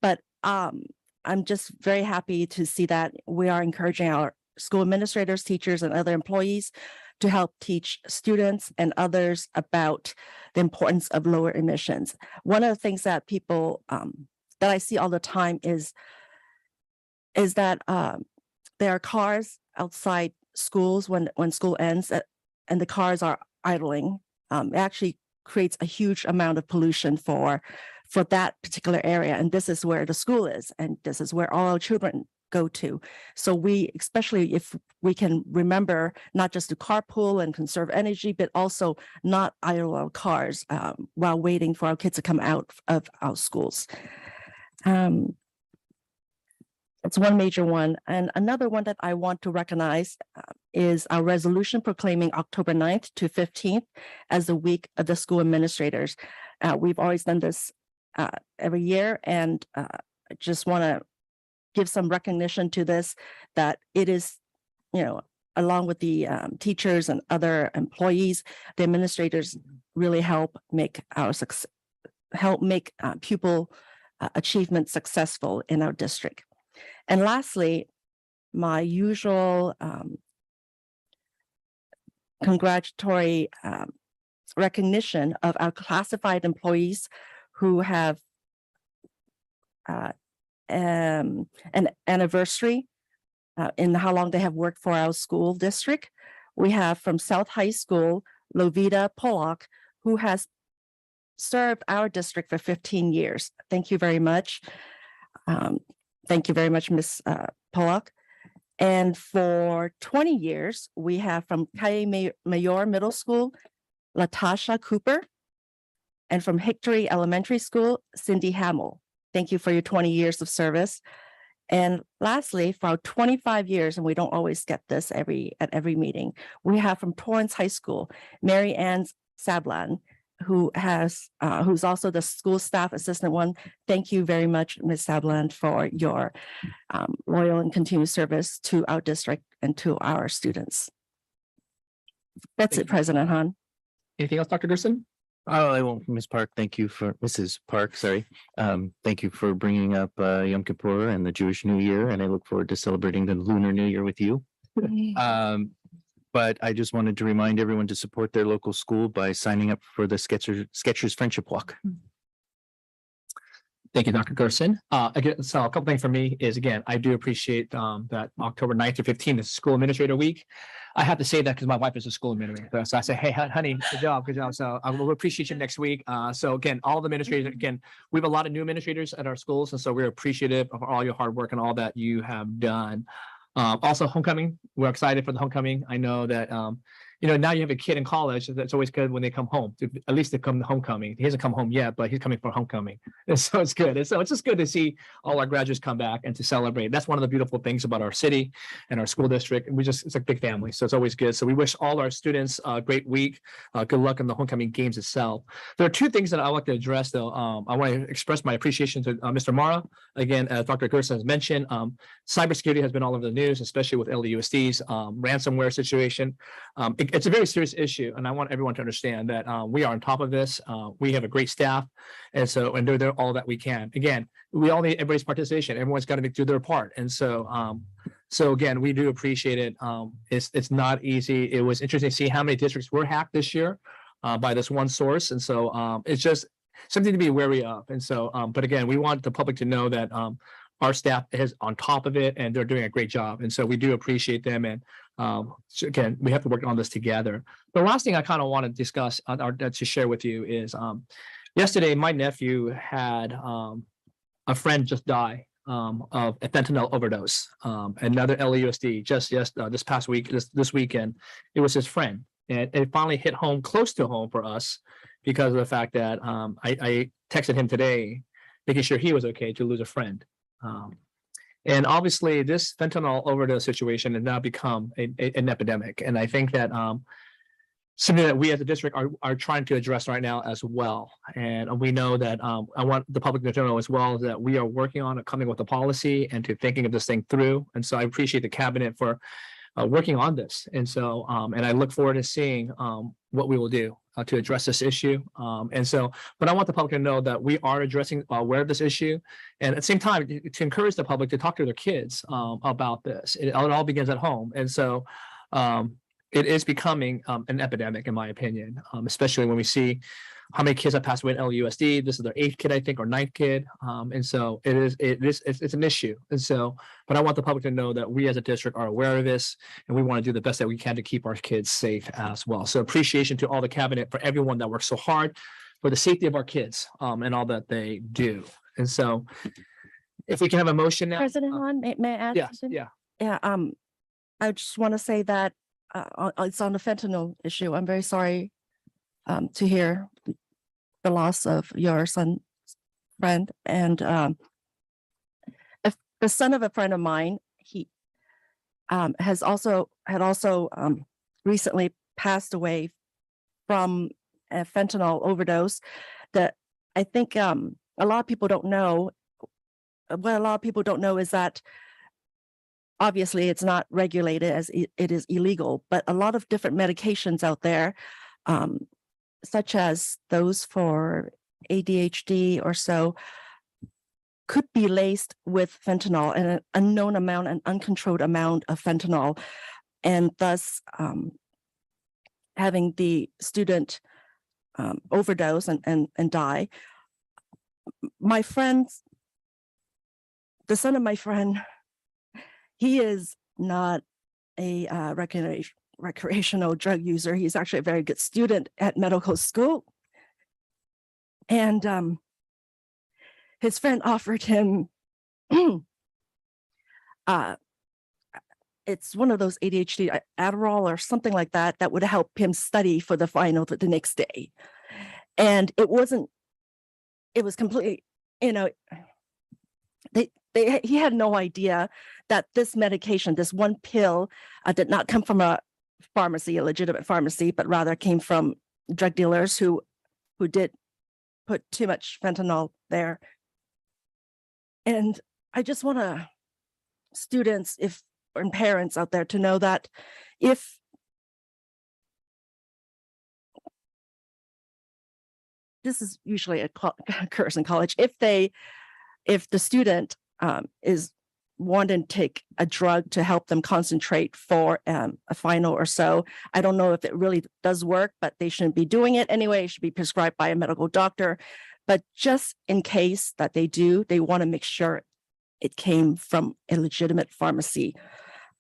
but I'm just very happy to see that we are encouraging our school administrators, teachers, and other employees to help teach students and others about the importance of lower emissions. One of the things that people that I see all the time is that there are cars outside schools when school ends, and the cars are idling. It actually creates a huge amount of pollution for that particular area. And this is where the school is, and this is where all our children go to. So we, especially if we can remember not just to carpool and conserve energy, but also not idle our cars while waiting for our kids to come out of our schools. It's one major one. And another one that I want to recognize is our resolution proclaiming October 9th to 15th as the week of the school administrators. We've always done this every year, and I just want to give some recognition to this, that it is, along with the teachers and other employees, the administrators really help make our pupil achievement successful in our district. And lastly, my usual congratulatory recognition of our classified employees who have an anniversary in how long they have worked for our school district. We have from South High School, Lovita Pollock, who has served our district for 15 years. Thank you very much. Thank you very much, Ms. Pollock. And for 20 years, we have from Calle Mayor Middle School, Latasha Cooper, and from Hickory Elementary School, Cindy Hamill. Thank you for your 20 years of service. And lastly, for our 25 years, and we don't always get this at every meeting, we have from Torrance High School, Mary Ann Sablan, who's also the school staff assistant one. Thank you very much, Ms. Sablan, for your loyal and continued service to our district and to our students. That's Thank it, you. President Han. Anything else, Dr. Gerson? Oh, I won't, Ms. Park. Thank you for Mrs. Park. Sorry. Thank you for bringing up Yom Kippur and the Jewish New Year, and I look forward to celebrating the Lunar New Year with you. But I just wanted to remind everyone to support their local school by signing up for the Skechers Friendship Walk. Thank you, Dr. Gerson. Again, so a couple things for me is, again, I do appreciate that October 9th to 15th is School Administrator Week. I have to say that because my wife is a school administrator. So I say, hey, honey, good job, good job. So I will appreciate you next week. So again, all the administrators, again, we have a lot of new administrators at our schools. And so we're appreciative of all your hard work and all that you have done. Also, homecoming, we're excited for the homecoming. I know that, now you have a kid in college. That's always good when they come home, at least they come to homecoming. He hasn't come home yet, but he's coming for homecoming. And so it's good. And so it's just good to see all our graduates come back and to celebrate. That's one of the beautiful things about our city and our school district. It's a big family. So it's always good. So we wish all our students a great week. Good luck in the homecoming games itself. There are two things that I like to address, though. I want to express my appreciation to Mr. Mara. Again, as Dr. Gerson has mentioned, cybersecurity has been all over the news, especially with LAUSD's ransomware situation. It's a very serious issue, and I want everyone to understand that we are on top of this. We have a great staff, and they're all that we can. Again, we all need everybody's participation. Everyone's got to do their part, and so again, we do appreciate it. It's not easy. It was interesting to see how many districts were hacked this year by this one source, and so it's just something to be wary of. And so, but again, we want the public to know that our staff is on top of it, and they're doing a great job. And so we do appreciate them. And so again, we have to work on this together. The last thing I kind of want to discuss or to share with you is yesterday, my nephew had a friend just die of a fentanyl overdose. Another LAUSD this past week, this weekend, it was his friend. And it finally hit home, close to home for us, because of the fact that I texted him today, making sure he was okay to lose a friend. And obviously, this fentanyl overdose situation has now become an epidemic. And I think that something that we as a district are trying to address right now as well. And we know that I want the public to know as well that we are working on coming with a policy and to thinking of this thing through. And so I appreciate the cabinet for working on this. And so, and I look forward to seeing what we will do to address this issue. But I want the public to know that we are addressing aware of this issue. And at the same time, to encourage the public to talk to their kids about this. It all begins at home. And so it is becoming an epidemic, in my opinion, especially when we see how many kids have passed away in LAUSD. This is their 8th kid, I think, or 9th kid. And so it's an issue. And so, but I want the public to know that we as a district are aware of this, and we want to do the best that we can to keep our kids safe as well. So appreciation to all the cabinet for everyone that works so hard for the safety of our kids and all that they do. And so if we can have a motion now. President Han, may I add? Yes, something? yeah. Yeah, I just want to say that it's on the fentanyl issue. I'm very sorry to hear the loss of your son's friend. And if the son of a friend of mine, he had also recently passed away from a fentanyl overdose. That I think a lot of people don't know. what a lot of people don't know is that obviously it's not regulated as it is illegal, but a lot of different medications out there, such as those for ADHD or so, could be laced with fentanyl and an unknown amount, an uncontrolled amount of fentanyl, and thus having the student overdose and die. My friends, the son of my friend, he is not a recreational drug user. He's actually a very good student at medical school. And his friend offered him, it's one of those ADHD Adderall or something like that, that would help him study for the final the next day. And it was completely, he had no idea that this medication, this one pill, did not come from a pharmacy, a legitimate pharmacy, but rather came from drug dealers who did put too much fentanyl there. And I just want students and parents out there to know that if this is usually occurs in college, if the student is wanting to take a drug to help them concentrate for a final or so, I don't know if it really does work, but they shouldn't be doing it anyway. It should be prescribed by a medical doctor. But just in case that they do, they want to make sure it came from a legitimate pharmacy.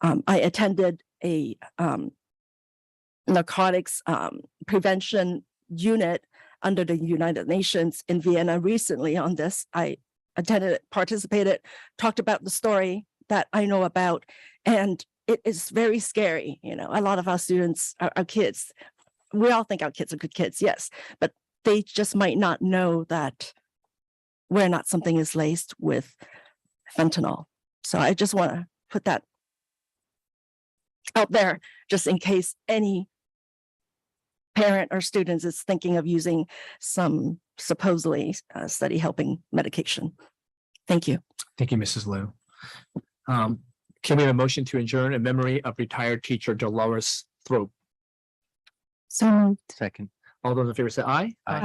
I attended a narcotics prevention unit under the United Nations in Vienna recently on this. I attended, participated, talked about the story that I know about, and it is very scary. A lot of our students, our kids, we all think our kids are good kids, yes, but they just might not know that where not something is laced with fentanyl. So I just want to put that out there just in case any parent or students is thinking of using some supposedly study helping medication. Thank you. Thank you, Mrs. Liu. Can we have a motion to adjourn in memory of retired teacher Dolores Thrope? So moved. Second. All those in favor say aye. Aye.